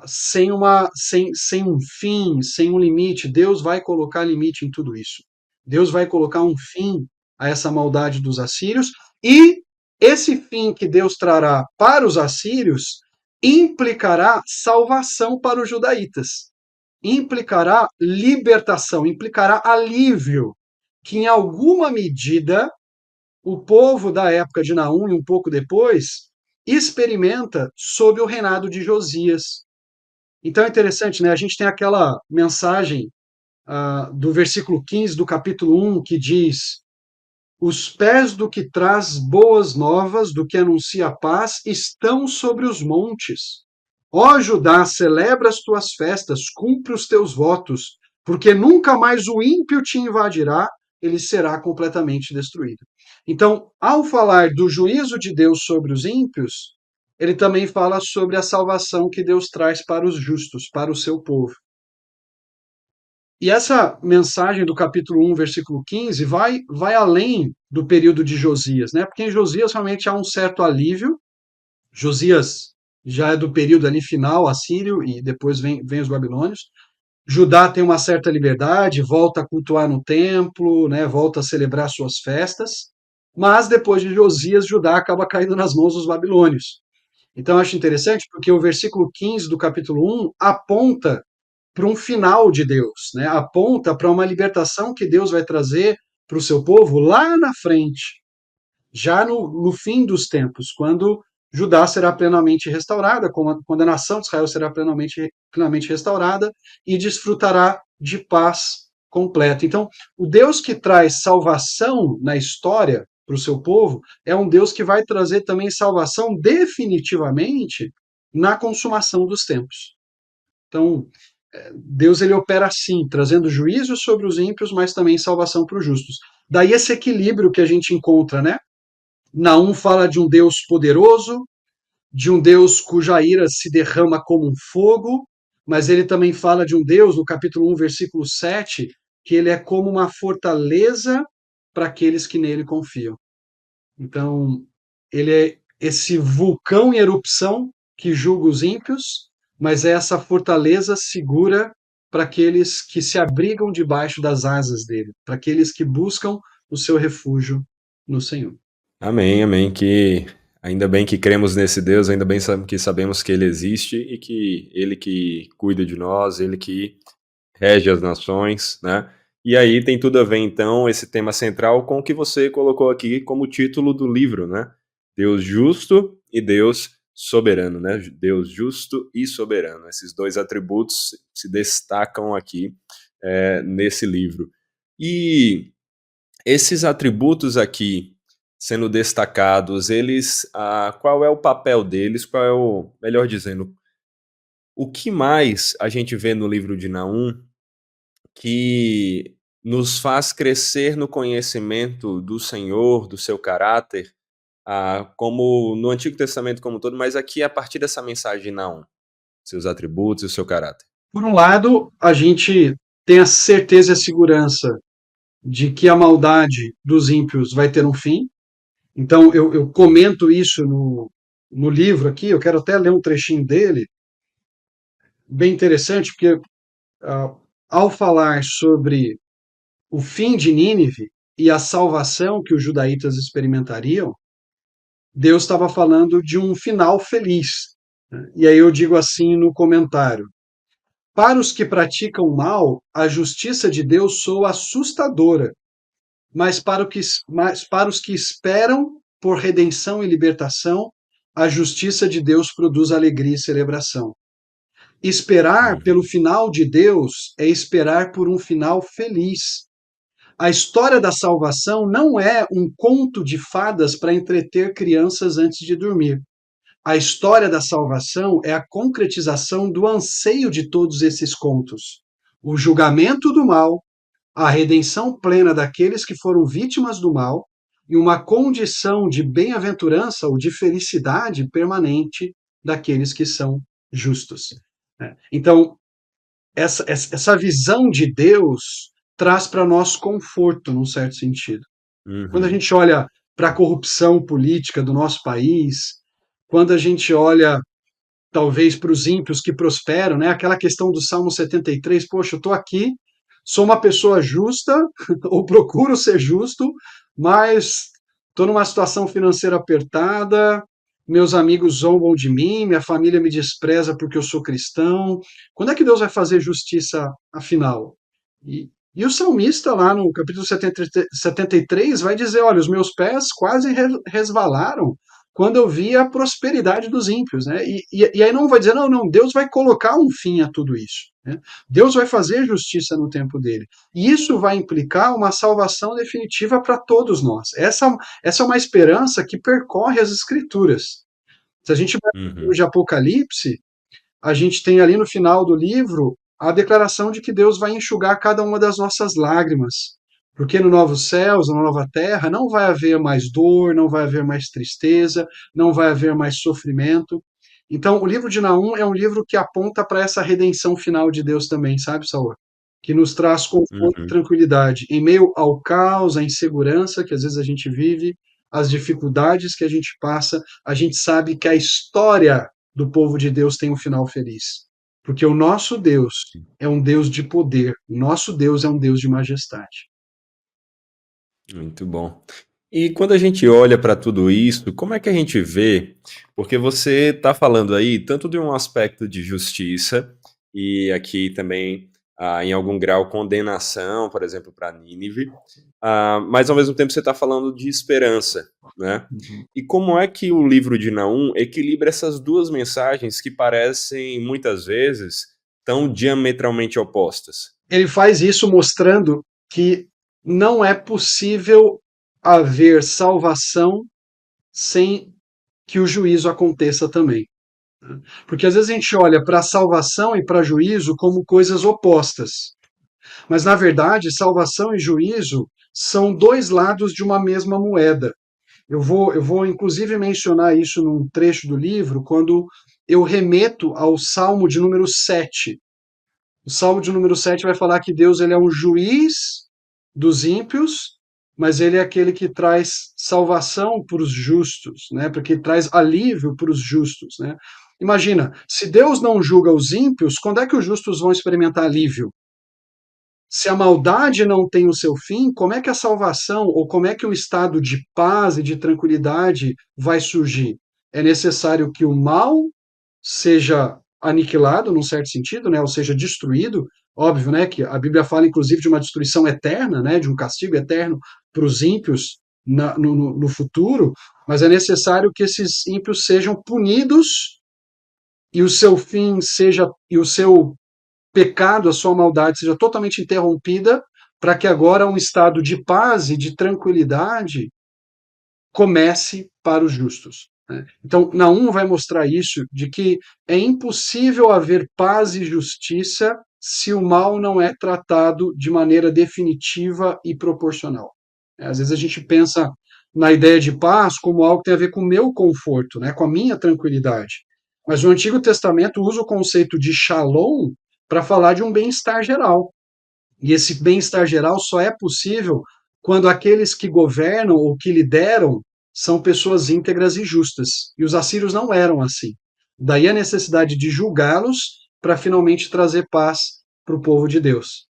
sem um fim, sem um limite. Deus vai colocar limite em tudo isso. Deus vai colocar um fim a essa maldade dos assírios, e esse fim que Deus trará para os assírios implicará salvação para os judaítas, implicará libertação, implicará alívio, que em alguma medida o povo da época de Naum e um pouco depois experimenta sob o reinado de Josias. Então é interessante, né? A gente tem aquela mensagem do versículo 15 do capítulo 1 que diz: os pés do que traz boas novas, do que anuncia a paz, estão sobre os montes. Ó Judá, celebra as tuas festas, cumpre os teus votos, porque nunca mais o ímpio te invadirá, ele será completamente destruído. Então, ao falar do juízo de Deus sobre os ímpios, ele também fala sobre a salvação que Deus traz para os justos, para o seu povo. E essa mensagem do capítulo 1, versículo 15, vai além do período de Josias, né? Porque em Josias realmente há um certo alívio. Josias já é do período ali final assírio e depois vem os babilônios. Judá tem uma certa liberdade, volta a cultuar no templo, né? Volta a celebrar suas festas. Mas depois de Josias, Judá acaba caindo nas mãos dos babilônios. Então eu acho interessante porque o versículo 15 do capítulo 1 aponta para um final de Deus, né? Aponta para uma libertação que Deus vai trazer para o seu povo lá na frente, já no fim dos tempos, quando Judá será plenamente restaurada, quando a nação de Israel será plenamente restaurada e desfrutará de paz completa. Então, o Deus que traz salvação na história para o seu povo é um Deus que vai trazer também salvação definitivamente na consumação dos tempos. Então, Deus ele opera assim, trazendo juízo sobre os ímpios, mas também salvação para os justos. Daí esse equilíbrio que a gente encontra, né? Naum fala de um Deus poderoso, de um Deus cuja ira se derrama como um fogo, mas ele também fala de um Deus, no capítulo 1, versículo 7, que ele é como uma fortaleza para aqueles que nele confiam. Então, ele é esse vulcão em erupção que julga os ímpios, mas é essa fortaleza segura para aqueles que se abrigam debaixo das asas dele, para aqueles que buscam o seu refúgio no Senhor. Amém, amém. Que ainda bem que cremos nesse Deus, ainda bem que sabemos que Ele existe e que Ele que cuida de nós, Ele que rege as nações, né? E aí tem tudo a ver, então, esse tema central com o que você colocou aqui como título do livro, né? Deus justo e Deus soberano, né? Deus justo e soberano. Esses dois atributos se destacam aqui nesse livro. E esses atributos aqui sendo destacados, eles, qual é o papel deles? Qual é o, melhor dizendo, o que mais a gente vê no livro de Naum que nos faz crescer no conhecimento do Senhor, do seu caráter, como no Antigo Testamento como um todo, mas aqui a partir dessa mensagem de Naum, seus atributos e o seu caráter. Por um lado, a gente tem a certeza e a segurança de que a maldade dos ímpios vai ter um fim. Então, eu comento isso no livro aqui, eu quero até ler um trechinho dele, bem interessante, porque ao falar sobre o fim de Nínive e a salvação que os judaítas experimentariam, Deus estava falando de um final feliz. E aí eu digo assim no comentário: para os que praticam o mal, a justiça de Deus soa assustadora, mas para os que esperam por redenção e libertação, a justiça de Deus produz alegria e celebração. Esperar Uhum. pelo final de Deus é esperar por um final feliz. A história da salvação não é um conto de fadas para entreter crianças antes de dormir. A história da salvação é a concretização do anseio de todos esses contos: o julgamento do mal, a redenção plena daqueles que foram vítimas do mal e uma condição de bem-aventurança ou de felicidade permanente daqueles que são justos. Então, essa visão de Deus traz para nós conforto, num certo sentido. Quando a Uhum. gente olha para a corrupção política do nosso país, quando a gente olha talvez para os ímpios que prosperam, né? Aquela questão do Salmo 73, poxa, eu estou aqui, sou uma pessoa justa, ou procuro ser justo, mas estou numa situação financeira apertada, meus amigos zombam de mim, minha família me despreza porque eu sou cristão. Quando é que Deus vai fazer justiça afinal? E o salmista, lá no capítulo 73, vai dizer: olha, os meus pés quase resvalaram quando eu vi a prosperidade dos ímpios, né? E aí não vai dizer, não, não, Deus vai colocar um fim a tudo isso, né? Deus vai fazer justiça no tempo dele. E isso vai implicar uma salvação definitiva para todos nós. Essa é uma esperança que percorre as escrituras. Se a gente vai para o livro Uhum. de Apocalipse, a gente tem ali no final do livro a declaração de que Deus vai enxugar cada uma das nossas lágrimas. Porque no novos céus, na nova terra, não vai haver mais dor, não vai haver mais tristeza, não vai haver mais sofrimento. Então, o livro de Naum é um livro que aponta para essa redenção final de Deus também, sabe, Saul? Que nos traz conforto e Uhum. tranquilidade. Em meio ao caos, à insegurança que às vezes a gente vive, às dificuldades que a gente passa, a gente sabe que a história do povo de Deus tem um final feliz. Porque o nosso Deus é um Deus de poder, o nosso Deus é um Deus de majestade. Muito bom. E quando a gente olha para tudo isso, como é que a gente vê? Porque você está falando aí tanto de um aspecto de justiça, e aqui também, em algum grau, condenação, por exemplo, para Nínive, mas ao mesmo tempo você está falando de esperança, né? Uhum. E como é que o livro de Naum equilibra essas duas mensagens que parecem, muitas vezes, tão diametralmente opostas? Ele faz isso mostrando que não é possível haver salvação sem que o juízo aconteça também. Porque às vezes a gente olha para a salvação e para juízo como coisas opostas. Mas, na verdade, salvação e juízo são dois lados de uma mesma moeda. Eu vou inclusive mencionar isso num trecho do livro, quando eu remeto ao Salmo de número 7. O Salmo de número 7 vai falar que Deus ele é um juiz dos ímpios, mas ele é aquele que traz salvação para os justos, né? Porque traz alívio para os justos, né? Imagina, se Deus não julga os ímpios, quando é que os justos vão experimentar alívio? Se a maldade não tem o seu fim, como é que a salvação ou como é que o estado de paz e de tranquilidade vai surgir? É necessário que o mal seja aniquilado, num certo sentido, né, ou seja, destruído. Óbvio, né, que a Bíblia fala inclusive de uma destruição eterna, né, de um castigo eterno para os ímpios no futuro, mas é necessário que esses ímpios sejam punidos e o seu fim seja, e o seu pecado, a sua maldade seja totalmente interrompida, para que agora um estado de paz e de tranquilidade comece para os justos, né? Então, Naum vai mostrar isso, de que é impossível haver paz e justiça se o mal não é tratado de maneira definitiva e proporcional. Às vezes a gente pensa na ideia de paz como algo que tem a ver com o meu conforto, né, com a minha tranquilidade. Mas o Antigo Testamento usa o conceito de shalom para falar de um bem-estar geral. E esse bem-estar geral só é possível quando aqueles que governam ou que lideram são pessoas íntegras e justas. E os assírios não eram assim. Daí a necessidade de julgá-los para finalmente trazer paz para o povo de Deus.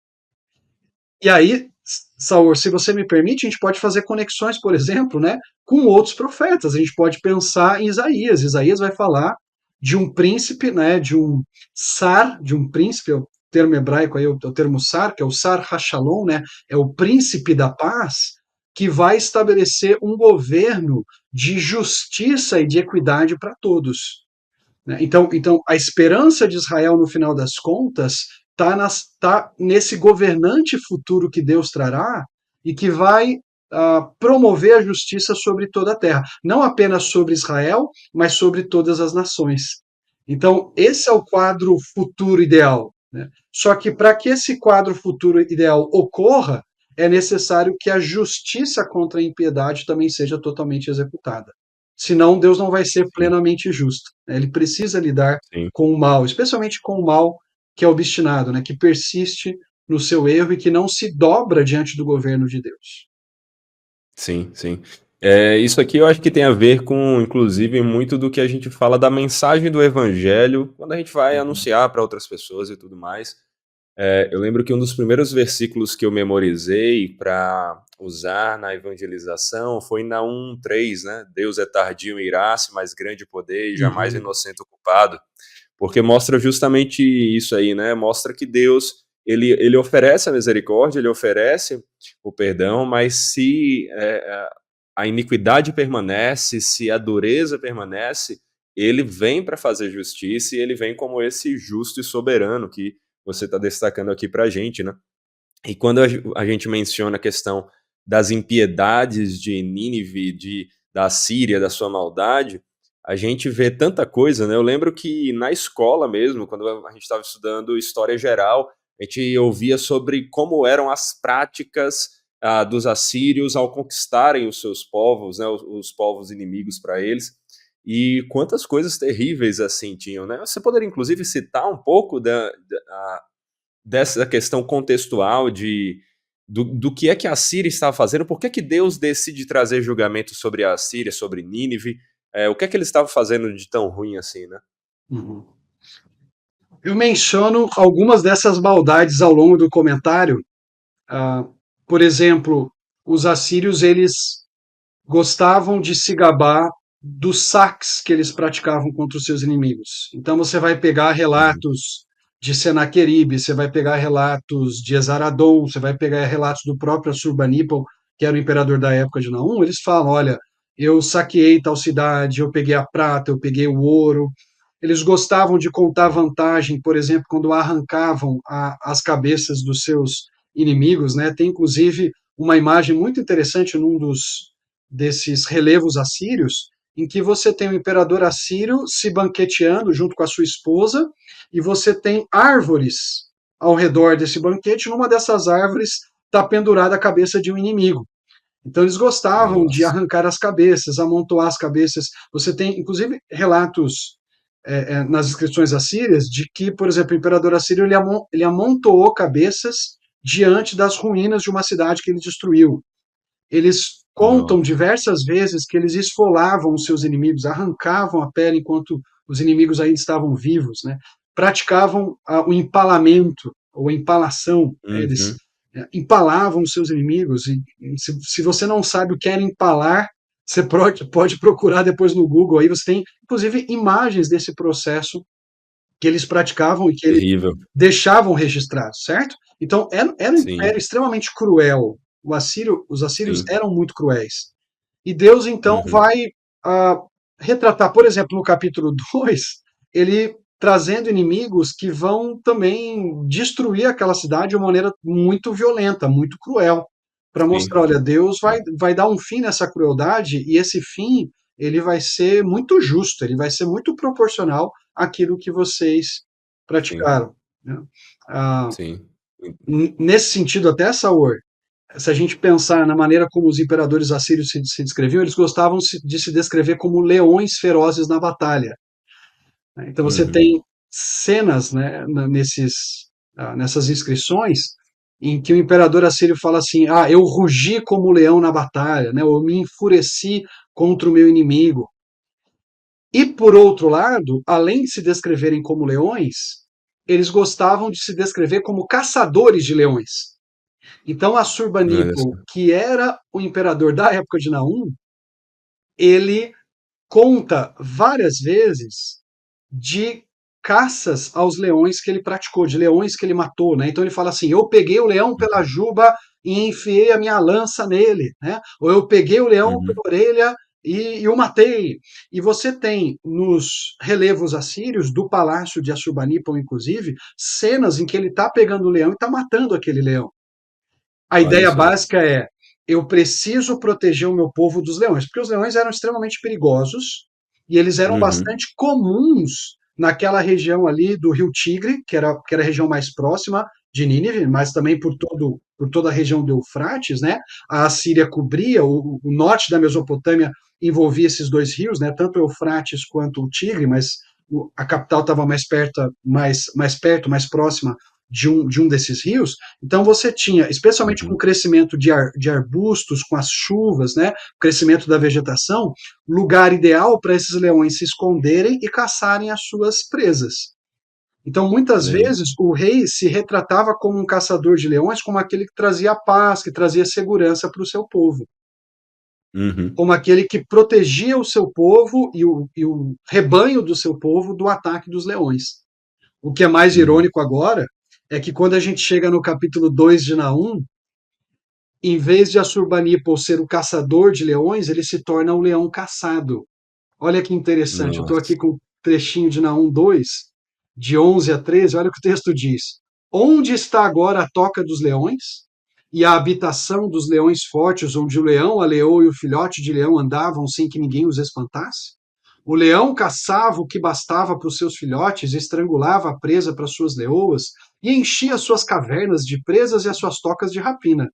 E aí, Saur, se você me permite, a gente pode fazer conexões, por exemplo, né, com outros profetas. A gente pode pensar em Isaías. Isaías vai falar de um príncipe, né, de um sar, de um príncipe, é o termo hebraico aí, é o termo sar, que é o sar hashalom, né, é o príncipe da paz, que vai estabelecer um governo de justiça e de equidade para todos, né? Então, a esperança de Israel, no final das contas, tá nesse governante futuro que Deus trará e que vai promover a justiça sobre toda a terra. Não apenas sobre Israel, mas sobre todas as nações. Então, esse é o quadro futuro ideal, né? Só que para que esse quadro futuro ideal ocorra, é necessário que a justiça contra a impiedade também seja totalmente executada. Senão, Deus não vai ser Sim, plenamente justo, né? Ele precisa lidar sim. com o mal, especialmente com o mal que é obstinado, né? Que persiste no seu erro e que não se dobra diante do governo de Deus. Sim, sim. Isso aqui eu acho que tem a ver com, inclusive, muito do que a gente fala da mensagem do evangelho quando a gente vai Uhum. anunciar para outras pessoas e tudo mais. Eu lembro que um dos primeiros versículos que eu memorizei para usar na evangelização foi Naum 3, né? Deus é tardio em irar-se, mas grande poder e jamais Uhum. inocente o culpado. Porque mostra justamente isso aí, né? Mostra que Deus, ele oferece a misericórdia, ele oferece o perdão, mas se a iniquidade permanece, se a dureza permanece, ele vem para fazer justiça e ele vem como esse justo e soberano que você está destacando aqui para a gente, né? E quando a gente menciona a questão das impiedades de Nínive, da Síria, da sua maldade, a gente vê tanta coisa, né? Eu lembro que na escola mesmo, quando a gente estava estudando história geral, a gente ouvia sobre como eram as práticas dos assírios ao conquistarem os seus povos, né? Os povos inimigos para eles. E quantas coisas terríveis assim tinham, né? Você poderia inclusive citar um pouco dessa questão contextual do que é que a Síria estava fazendo, por que é que Deus decide trazer julgamento sobre a Síria, sobre Nínive, o que é que ele estava fazendo de tão ruim assim, né? Uhum. Eu menciono algumas dessas maldades ao longo do comentário. Ah, por exemplo, os assírios eles gostavam de se gabar dos saques que eles praticavam contra os seus inimigos. Então você vai pegar Uhum. relatos de Senaqueribe, você vai pegar relatos de Esaradom, você vai pegar relatos do próprio Assurbanipal, que era o imperador da época de Naum. Eles falam: olha, eu saqueei tal cidade, eu peguei a prata, eu peguei o ouro. Eles gostavam de contar vantagem, por exemplo, quando arrancavam as cabeças dos seus inimigos, né? Tem inclusive uma imagem muito interessante num desses relevos assírios, em que você tem o imperador assírio se banqueteando junto com a sua esposa, e você tem árvores ao redor desse banquete. Numa dessas árvores está pendurada a cabeça de um inimigo. Então eles gostavam de Nossa. arrancar as cabeças, amontoar as cabeças. Você tem, inclusive, relatos nas inscrições assírias de que, por exemplo, o imperador assírio ele amontoou cabeças diante das ruínas de uma cidade que ele destruiu. Eles contam Nossa. diversas vezes que eles esfolavam os seus inimigos, arrancavam a pele enquanto os inimigos ainda estavam vivos, né? Praticavam o empalamento, ou a empalação, né? Eles Uhum. empalavam os seus inimigos, e se você não sabe o que era empalar, você pode procurar depois no Google, aí você tem, inclusive, imagens desse processo que eles praticavam e que eles Terrível. deixavam registrados, certo? Então, era um Sim, império extremamente cruel. Os assírios sim. eram muito cruéis. E Deus, então, Uhum. vai ah, retratar, por exemplo, no capítulo 2, ele trazendo inimigos que vão também destruir aquela cidade de uma maneira muito violenta, muito cruel, para Sim, mostrar, olha, Deus sim, vai dar um fim nessa crueldade, e esse fim ele vai ser muito justo, ele vai ser muito proporcional àquilo que vocês sim, praticaram, né? Ah, sim. nesse sentido, até, Saor, se a gente pensar na maneira como os imperadores assírios se descreviam, eles gostavam de se descrever como leões ferozes na batalha, né? Então você Uhum. tem cenas, né, nessas inscrições em que o imperador assírio fala assim: ah, eu rugi como leão na batalha, né, eu me enfureci contra o meu inimigo. E, por outro lado, além de se descreverem como leões, eles gostavam de se descrever como caçadores de leões. Então, Olha Assurbanipal, só. que era o imperador da época de Naum, ele conta várias vezes de caças aos leões que ele praticou, de leões que ele matou, né? Então ele fala assim: eu peguei o leão pela Uhum. juba e enfiei a minha lança nele, né? Ou eu peguei o leão pela Uhum. orelha e o matei. E você tem nos relevos assírios do palácio de Assurbanipal, inclusive, cenas em que ele está pegando o leão e está matando aquele leão. A Olha ideia só. básica é: eu preciso proteger o meu povo dos leões, porque os leões eram extremamente perigosos e eles eram Uhum. bastante comuns naquela região ali do Rio Tigre, que era a região mais próxima de Nínive, mas também por toda a região do Eufrates, né? A Assíria cobria o norte da Mesopotâmia, envolvia esses dois rios, né? Tanto o Eufrates quanto o Tigre, mas a capital estava mais perto, mais próxima de um desses rios. Então você tinha, especialmente com o Uhum. crescimento de arbustos, com as chuvas, né, o crescimento da vegetação, lugar ideal para esses leões se esconderem e caçarem as suas presas. Então, muitas Olha aí. vezes, o rei se retratava como um caçador de leões, como aquele que trazia paz, que trazia segurança para o seu povo, Uhum. como aquele que protegia o seu povo e o rebanho do seu povo do ataque dos leões. O que é mais Uhum. irônico agora é que quando a gente chega no capítulo 2 de Naum, em vez de Assurbanipal ser o caçador de leões, ele se torna o leão caçado. Olha que interessante, eu estou aqui Nossa. com um trechinho de Naum 2, de 11 a 13, olha o que o texto diz. Onde está agora a toca dos leões e a habitação dos leões fortes, onde o leão, a leoa e o filhote de leão andavam sem que ninguém os espantasse? O leão caçava o que bastava para os seus filhotes, estrangulava a presa para suas leoas e enchia as suas cavernas de presas e as suas tocas de rapina.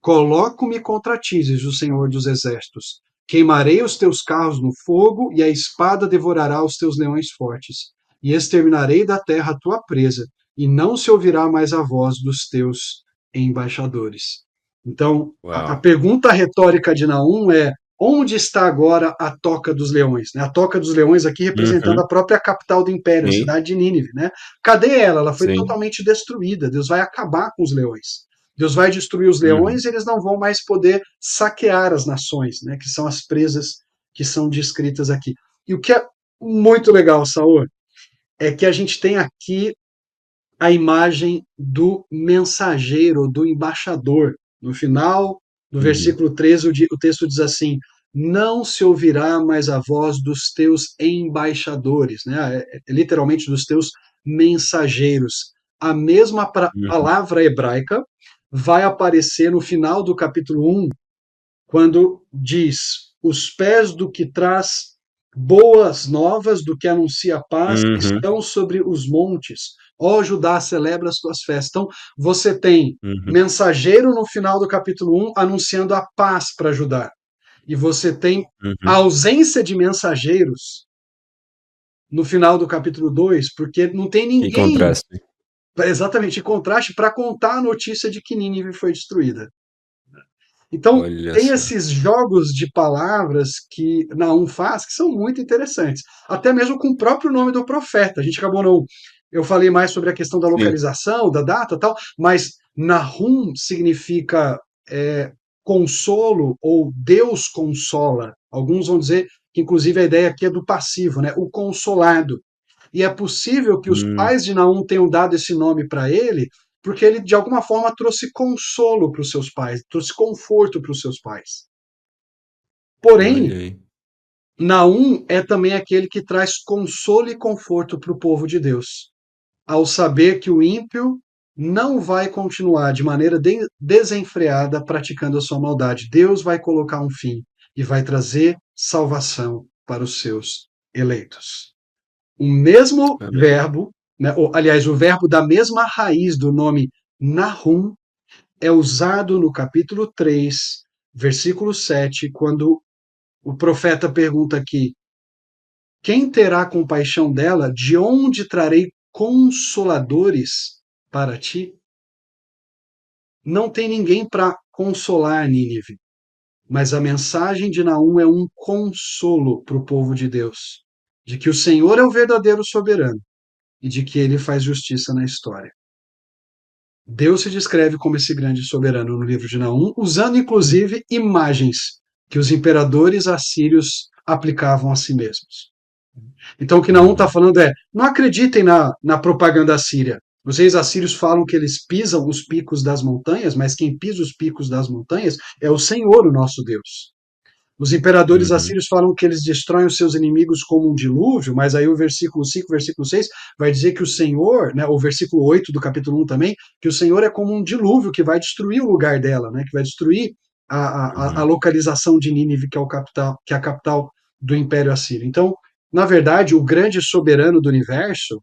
Coloco-me contra ti, diz o Senhor dos Exércitos. Queimarei os teus carros no fogo, e a espada devorará os teus leões fortes. E exterminarei da terra a tua presa, e não se ouvirá mais a voz dos teus embaixadores. Então, a Uau. pergunta retórica de Naum é: onde está agora a Toca dos Leões? A Toca dos Leões aqui representando Uhum. a própria capital do império, a Sim, cidade de Nínive, né? Cadê ela? Ela foi sim. totalmente destruída. Deus vai acabar com os leões. Deus vai destruir os Uhum. leões e eles não vão mais poder saquear as nações, né, que são as presas que são descritas aqui. E o que é muito legal, Saul, é que a gente tem aqui a imagem do mensageiro, do embaixador. No final do Uhum. versículo 13, o texto diz assim: não se ouvirá mais a voz dos teus embaixadores, né? Literalmente dos teus mensageiros. A mesma Uhum. palavra hebraica vai aparecer no final do capítulo 1, quando diz: os pés do que traz boas novas, do que anuncia paz, Uhum. estão sobre os montes. Ó Judá, celebra as tuas festas. Então, você tem Uhum. mensageiro no final do capítulo 1 anunciando a paz para Judá. E você tem a Uhum. ausência de mensageiros no final do capítulo 2, porque não tem Que ninguém, contraste. exatamente em contraste, para contar a notícia de que Nínive foi destruída. Então, Olha tem só. esses jogos de palavras que Naum faz que são muito interessantes. Até mesmo com o próprio nome do profeta. A gente acabou não. Eu falei mais sobre a questão da Sim. localização, da data e tal, mas Nahum significa consolo ou Deus consola. Alguns vão dizer que, inclusive, a ideia aqui é do passivo, né? O consolado. E é possível que os Hum. pais de Naum tenham dado esse nome para ele, porque ele, de alguma forma, trouxe consolo para os seus pais, trouxe conforto para os seus pais. Olha Porém, aí. Naum é também aquele que traz consolo e conforto para o povo de Deus, ao saber que o ímpio não vai continuar de maneira desenfreada praticando a sua maldade. Deus vai colocar um fim e vai trazer salvação para os seus eleitos. O mesmo Amém. verbo, né, ou, aliás, o verbo da mesma raiz do nome Nahum é usado no capítulo 3, versículo 7, quando o profeta pergunta aqui: quem terá compaixão dela? De onde trarei consoladores para ti? Não tem ninguém para consolar Nínive, mas a mensagem de Naum é um consolo para o povo de Deus, de que o Senhor é o verdadeiro soberano e de que ele faz justiça na história. Deus se descreve como esse grande soberano no livro de Naum, usando inclusive imagens que os imperadores assírios aplicavam a si mesmos. Então o que Naum está Uhum. falando é: não acreditem na propaganda assíria. Os reis assírios falam que eles pisam os picos das montanhas, mas quem pisa os picos das montanhas é o Senhor, o nosso Deus. Os imperadores Uhum. assírios falam que eles destroem os seus inimigos como um dilúvio, mas aí o versículo 5, versículo 6 vai dizer que o Senhor, né, o versículo 8 do capítulo 1 também, que o Senhor é como um dilúvio que vai destruir o lugar dela, né, que vai destruir a Uhum. localização de Nínive, que é a capital do Império Assírio. Então, na verdade, o grande soberano do universo,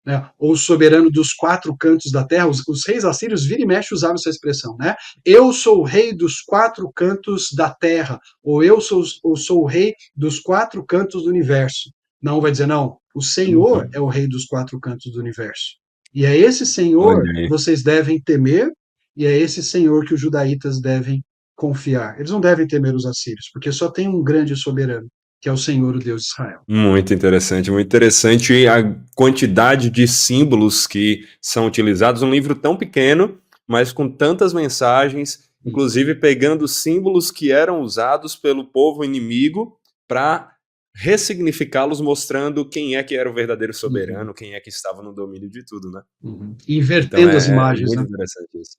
né, ou soberano dos quatro cantos da terra, os reis assírios vira e mexe usavam essa expressão, né? Eu sou o rei dos quatro cantos da terra, ou sou o rei dos quatro cantos do universo. Não vai dizer, não, o Senhor Uhum. é o rei dos quatro cantos do universo. E é esse Senhor Olha que aí. vocês devem temer, e é esse Senhor que os judaítas devem confiar. Eles não devem temer os assírios, porque só tem um grande soberano, que é o Senhor, o Deus de Israel. Muito interessante, muito interessante a quantidade de símbolos que são utilizados num livro tão pequeno, mas com tantas mensagens, inclusive pegando símbolos que eram usados pelo povo inimigo para ressignificá-los, mostrando quem é que era o verdadeiro Uhum, soberano, quem é que estava no domínio de tudo, né? uhum. Então Invertendo as é imagens, muito né? interessante isso.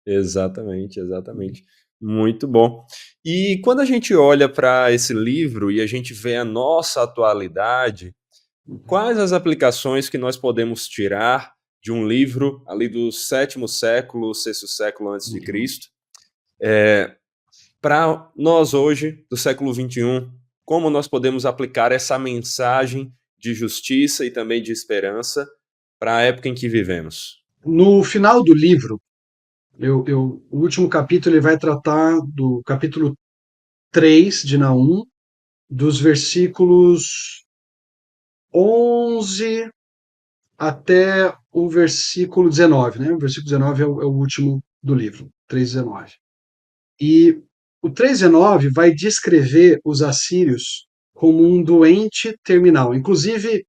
Exatamente, exatamente. Muito bom. E quando a gente olha para esse livro e a gente vê a nossa atualidade, quais as aplicações que nós podemos tirar de um livro ali do sétimo século, sexto século antes de Uhum. Cristo, para nós hoje, do século XXI, como nós podemos aplicar essa mensagem de justiça e também de esperança para a época em que vivemos? No final do livro, o último capítulo ele vai tratar do capítulo 3 de Naum, dos versículos 11 até o versículo 19, né? O versículo 19 é o último do livro, 3:19. E o 3:19 vai descrever os assírios como um doente terminal. Inclusive,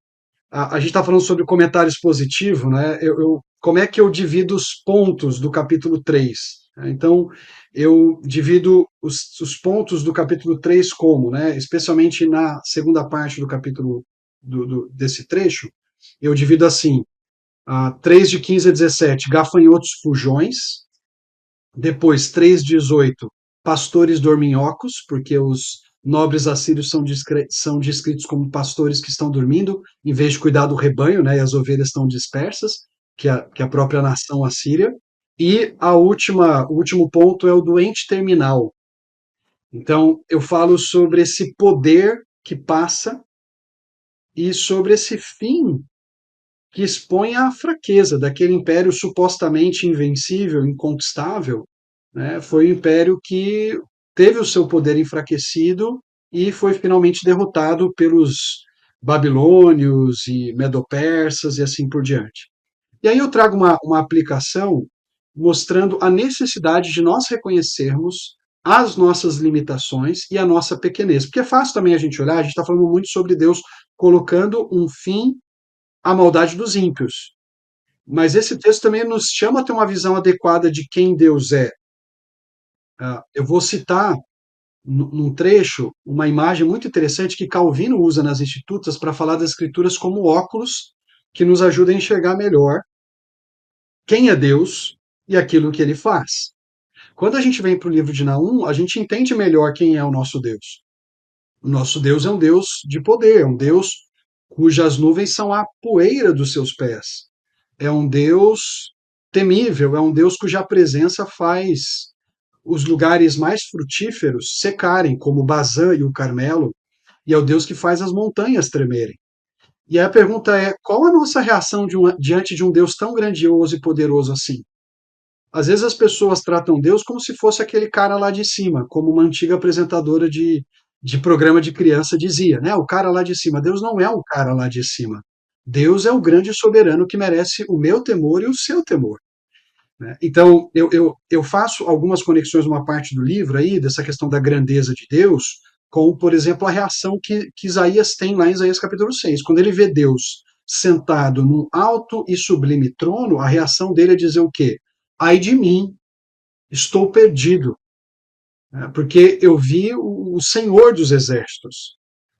a gente está falando sobre comentário expositivo, né? Como é que eu divido os pontos do capítulo 3? Então, eu divido os pontos do capítulo 3 como, né? Especialmente na segunda parte do capítulo desse trecho, eu divido assim: 3 de 15 a 17, gafanhotos fujões. Depois, 3:18, pastores dorminhocos, porque nobres assírios são descritos como pastores que estão dormindo, em vez de cuidar do rebanho, né, e as ovelhas estão dispersas, que a própria nação assíria. E o último ponto é o doente terminal. Então, eu falo sobre esse poder que passa e sobre esse fim que expõe à fraqueza daquele império supostamente invencível, inconquistável, né? Foi um império que teve o seu poder enfraquecido e foi finalmente derrotado pelos babilônios e medo-persas e assim por diante. E aí eu trago uma aplicação mostrando a necessidade de nós reconhecermos as nossas limitações e a nossa pequenez. Porque é fácil também a gente olhar, a gente está falando muito sobre Deus colocando um fim à maldade dos ímpios. Mas esse texto também nos chama a ter uma visão adequada de quem Deus é. Eu vou citar num trecho uma imagem muito interessante que Calvino usa nas Institutas para falar das Escrituras como óculos que nos ajuda a enxergar melhor quem é Deus e aquilo que ele faz. Quando a gente vem para o livro de Naum, a gente entende melhor quem é o nosso Deus. O nosso Deus é um Deus de poder, é um Deus cujas nuvens são a poeira dos seus pés. É um Deus temível, é um Deus cuja presença faz os lugares mais frutíferos secarem, como Bazã e o Carmelo, e é o Deus que faz as montanhas tremerem. E aí a pergunta é: qual a nossa reação diante de um Deus tão grandioso e poderoso assim? Às vezes as pessoas tratam Deus como se fosse aquele cara lá de cima, como uma antiga apresentadora de programa de criança dizia, né? O cara lá de cima. Deus não é o cara lá de cima. Deus é o grande soberano que merece o meu temor e o seu temor, né? Então, eu faço algumas conexões numa parte do livro aí, dessa questão da grandeza de Deus, com, por exemplo, a reação que Isaías tem lá em Isaías capítulo 6. Quando ele vê Deus sentado num alto e sublime trono, a reação dele é dizer o quê? Ai de mim, estou perdido, né? Porque eu vi o Senhor dos Exércitos.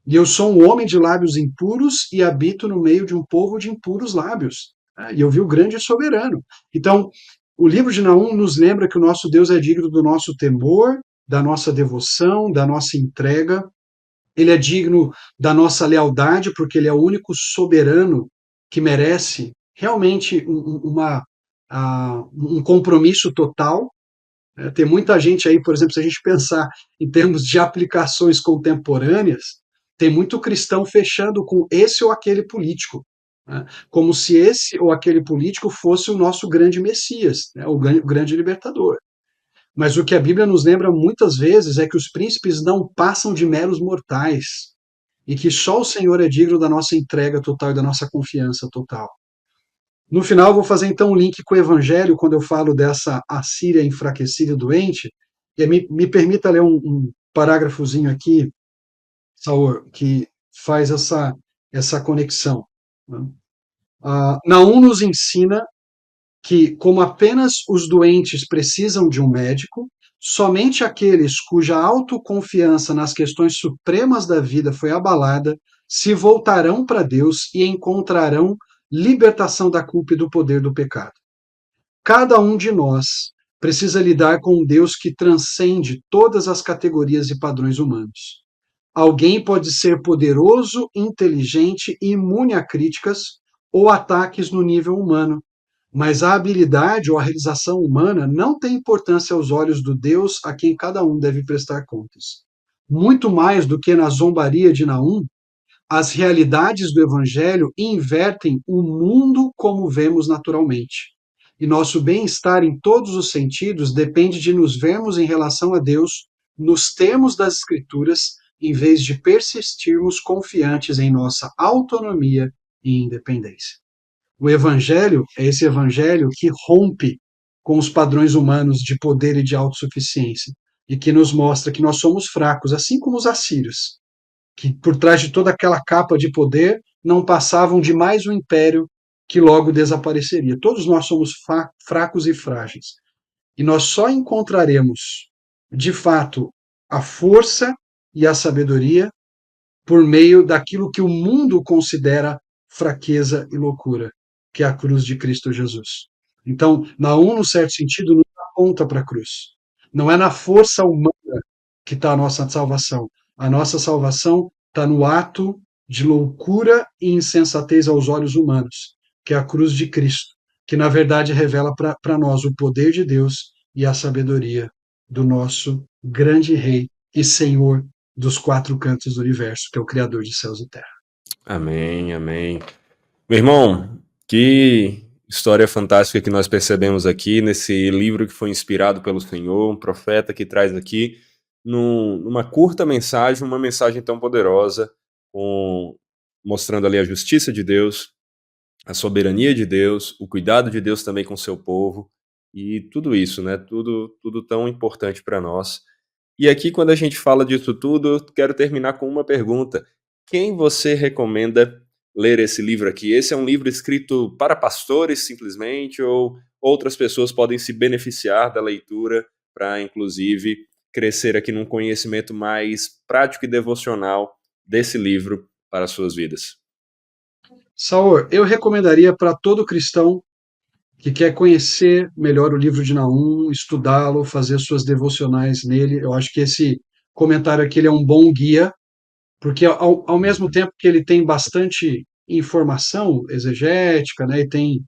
E eu sou um homem de lábios impuros e habito no meio de um povo de impuros lábios, né? E eu vi o grande soberano. Então, o livro de Naum nos lembra que o nosso Deus é digno do nosso temor, da nossa devoção, da nossa entrega. Ele é digno da nossa lealdade, porque ele é o único soberano que merece realmente um compromisso total. Tem muita gente aí, por exemplo, se a gente pensar em termos de aplicações contemporâneas, tem muito cristão fechando com esse ou aquele político, né? Como se esse ou aquele político fosse o nosso grande Messias, né? O grande libertador. Mas o que a Bíblia nos lembra muitas vezes é que os príncipes não passam de meros mortais e que só o Senhor é digno da nossa entrega total e da nossa confiança total. No final, eu vou fazer então um link com o Evangelho, quando eu falo dessa Assíria enfraquecida e doente. E me permita ler um parágrafozinho aqui, Saur, que faz essa conexão, né? Naum nos ensina que, como apenas os doentes precisam de um médico, somente aqueles cuja autoconfiança nas questões supremas da vida foi abalada se voltarão para Deus e encontrarão libertação da culpa e do poder do pecado. Cada um de nós precisa lidar com um Deus que transcende todas as categorias e padrões humanos. Alguém pode ser poderoso, inteligente e imune a críticas ou ataques no nível humano, mas a habilidade ou a realização humana não tem importância aos olhos do Deus a quem cada um deve prestar contas. Muito mais do que na zombaria de Naum, as realidades do Evangelho invertem o mundo como vemos naturalmente. E nosso bem-estar em todos os sentidos depende de nos vermos em relação a Deus nos termos das Escrituras, em vez de persistirmos confiantes em nossa autonomia e independência. O Evangelho é esse Evangelho que rompe com os padrões humanos de poder e de autossuficiência e que nos mostra que nós somos fracos, assim como os assírios, que por trás de toda aquela capa de poder não passavam de mais um império que logo desapareceria. Todos nós somos fracos e frágeis. E nós só encontraremos, de fato, a força e a sabedoria por meio daquilo que o mundo considera fraqueza e loucura, que é a cruz de Cristo Jesus. Então, Naum, no certo sentido, nos aponta para a cruz. Não é na força humana que está a nossa salvação, A nossa salvação está no ato de loucura e insensatez aos olhos humanos, que é a cruz de Cristo, que na verdade revela para nós o poder de Deus e a sabedoria do nosso grande Rei e Senhor dos quatro cantos do universo, que é o Criador de céus e terra. Amém, amém. Meu irmão, que história fantástica que nós percebemos aqui nesse livro que foi inspirado pelo Senhor, um profeta que traz aqui numa curta mensagem, uma mensagem tão poderosa, mostrando ali a justiça de Deus, a soberania de Deus, o cuidado de Deus também com o seu povo, e tudo isso, né? Tudo tão importante para nós. E aqui, quando a gente fala disso tudo, eu quero terminar com uma pergunta. Quem você recomenda ler esse livro aqui? Esse é um livro escrito para pastores, simplesmente, ou outras pessoas podem se beneficiar da leitura para, inclusive, crescer aqui num conhecimento mais prático e devocional desse livro para as suas vidas? Saor, eu recomendaria para todo cristão que quer conhecer melhor o livro de Naum, estudá-lo, fazer suas devocionais nele. Eu acho que esse comentário aqui ele é um bom guia, porque ao mesmo tempo que ele tem bastante informação exegética, né, e tem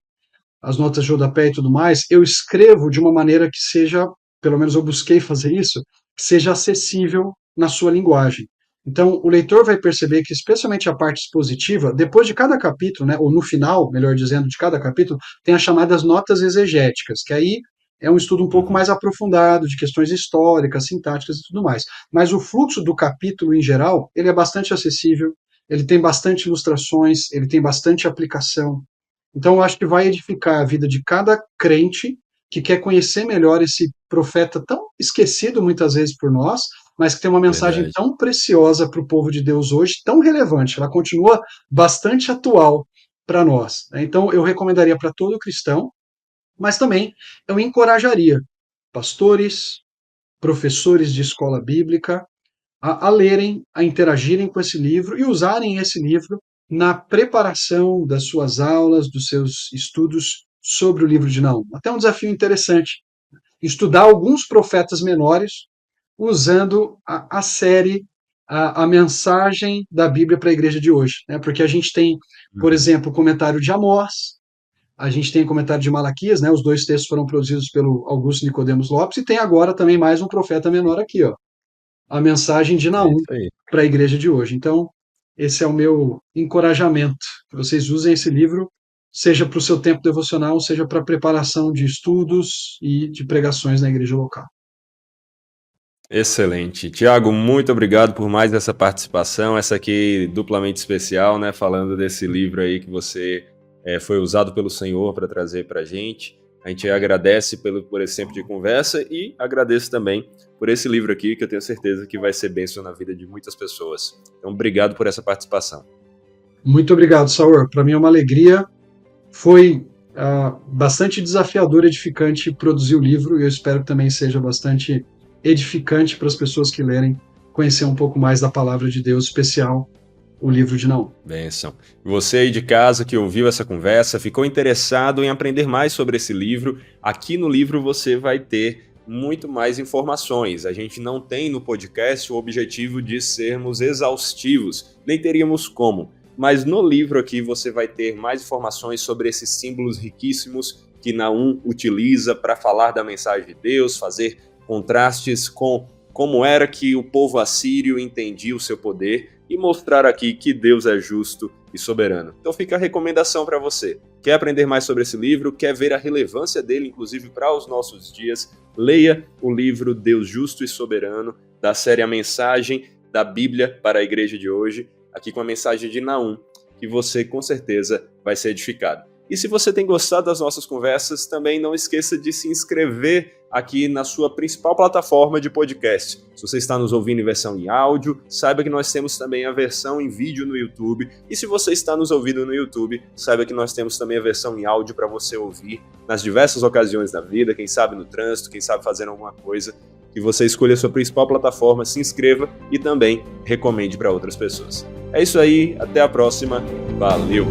as notas de rodapé e tudo mais, eu escrevo de uma maneira que seja, pelo menos eu busquei fazer isso, que seja acessível na sua linguagem. Então, o leitor vai perceber que, especialmente a parte expositiva, depois de cada capítulo, né, ou no final, melhor dizendo, de cada capítulo, tem as chamadas notas exegéticas, que aí é um estudo um pouco Uhum. mais aprofundado de questões históricas, sintáticas e tudo mais. Mas o fluxo do capítulo, em geral, ele é bastante acessível, ele tem bastante ilustrações, ele tem bastante aplicação. Então, eu acho que vai edificar a vida de cada crente que quer conhecer melhor esse profeta tão esquecido muitas vezes por nós, mas que tem uma mensagem Verdade. tão preciosa para o povo de Deus hoje, tão relevante. Ela continua bastante atual para nós, né? Então, eu recomendaria para todo cristão, mas também eu encorajaria pastores, professores de escola bíblica, a lerem, a interagirem com esse livro e usarem esse livro na preparação das suas aulas, dos seus estudos sobre o livro de Naum. Até um desafio interessante, estudar alguns profetas menores usando a série, a mensagem da Bíblia para a igreja de hoje. Né? Porque a gente tem, por Uhum. exemplo, o comentário de Amós, a gente tem o comentário de Malaquias, né? Os dois textos foram produzidos pelo Augusto Nicodemos Lopes, e tem agora também mais um profeta menor aqui, ó, a mensagem de É Naum isso aí. para a igreja de hoje. Então, esse é o meu encorajamento, que vocês usem esse livro, seja para o seu tempo devocional, seja para a preparação de estudos e de pregações na igreja local. Excelente. Tiago, muito obrigado por mais essa participação, essa aqui duplamente especial, né? Falando desse livro aí que você foi usado pelo Senhor para trazer para a gente. A gente agradece por esse tempo de conversa e agradeço também por esse livro aqui, que eu tenho certeza que vai ser bênção na vida de muitas pessoas. Então, obrigado por essa participação. Muito obrigado, Saur. Para mim é uma alegria. Foi bastante desafiador e edificante produzir o livro, e eu espero que também seja bastante edificante para as pessoas que lerem conhecer um pouco mais da palavra de Deus, especial o livro de Naum. Bênção. Você aí de casa que ouviu essa conversa, ficou interessado em aprender mais sobre esse livro, aqui no livro você vai ter muito mais informações. A gente não tem no podcast o objetivo de sermos exaustivos, nem teríamos como. Mas no livro aqui você vai ter mais informações sobre esses símbolos riquíssimos que Naum utiliza para falar da mensagem de Deus, fazer contrastes com como era que o povo assírio entendia o seu poder e mostrar aqui que Deus é justo e soberano. Então fica a recomendação para você. Quer aprender mais sobre esse livro? Quer ver a relevância dele, inclusive para os nossos dias? Leia o livro Deus Justo e Soberano, da série A Mensagem da Bíblia para a Igreja de hoje, aqui com a mensagem de Naum, que você com certeza vai ser edificado. E se você tem gostado das nossas conversas, também não esqueça de se inscrever aqui na sua principal plataforma de podcast. Se você está nos ouvindo em versão em áudio, saiba que nós temos também a versão em vídeo no YouTube. E se você está nos ouvindo no YouTube, saiba que nós temos também a versão em áudio para você ouvir nas diversas ocasiões da vida, quem sabe no trânsito, quem sabe fazendo alguma coisa. Que você escolha a sua principal plataforma, se inscreva e também recomende para outras pessoas. É isso aí, até a próxima, valeu!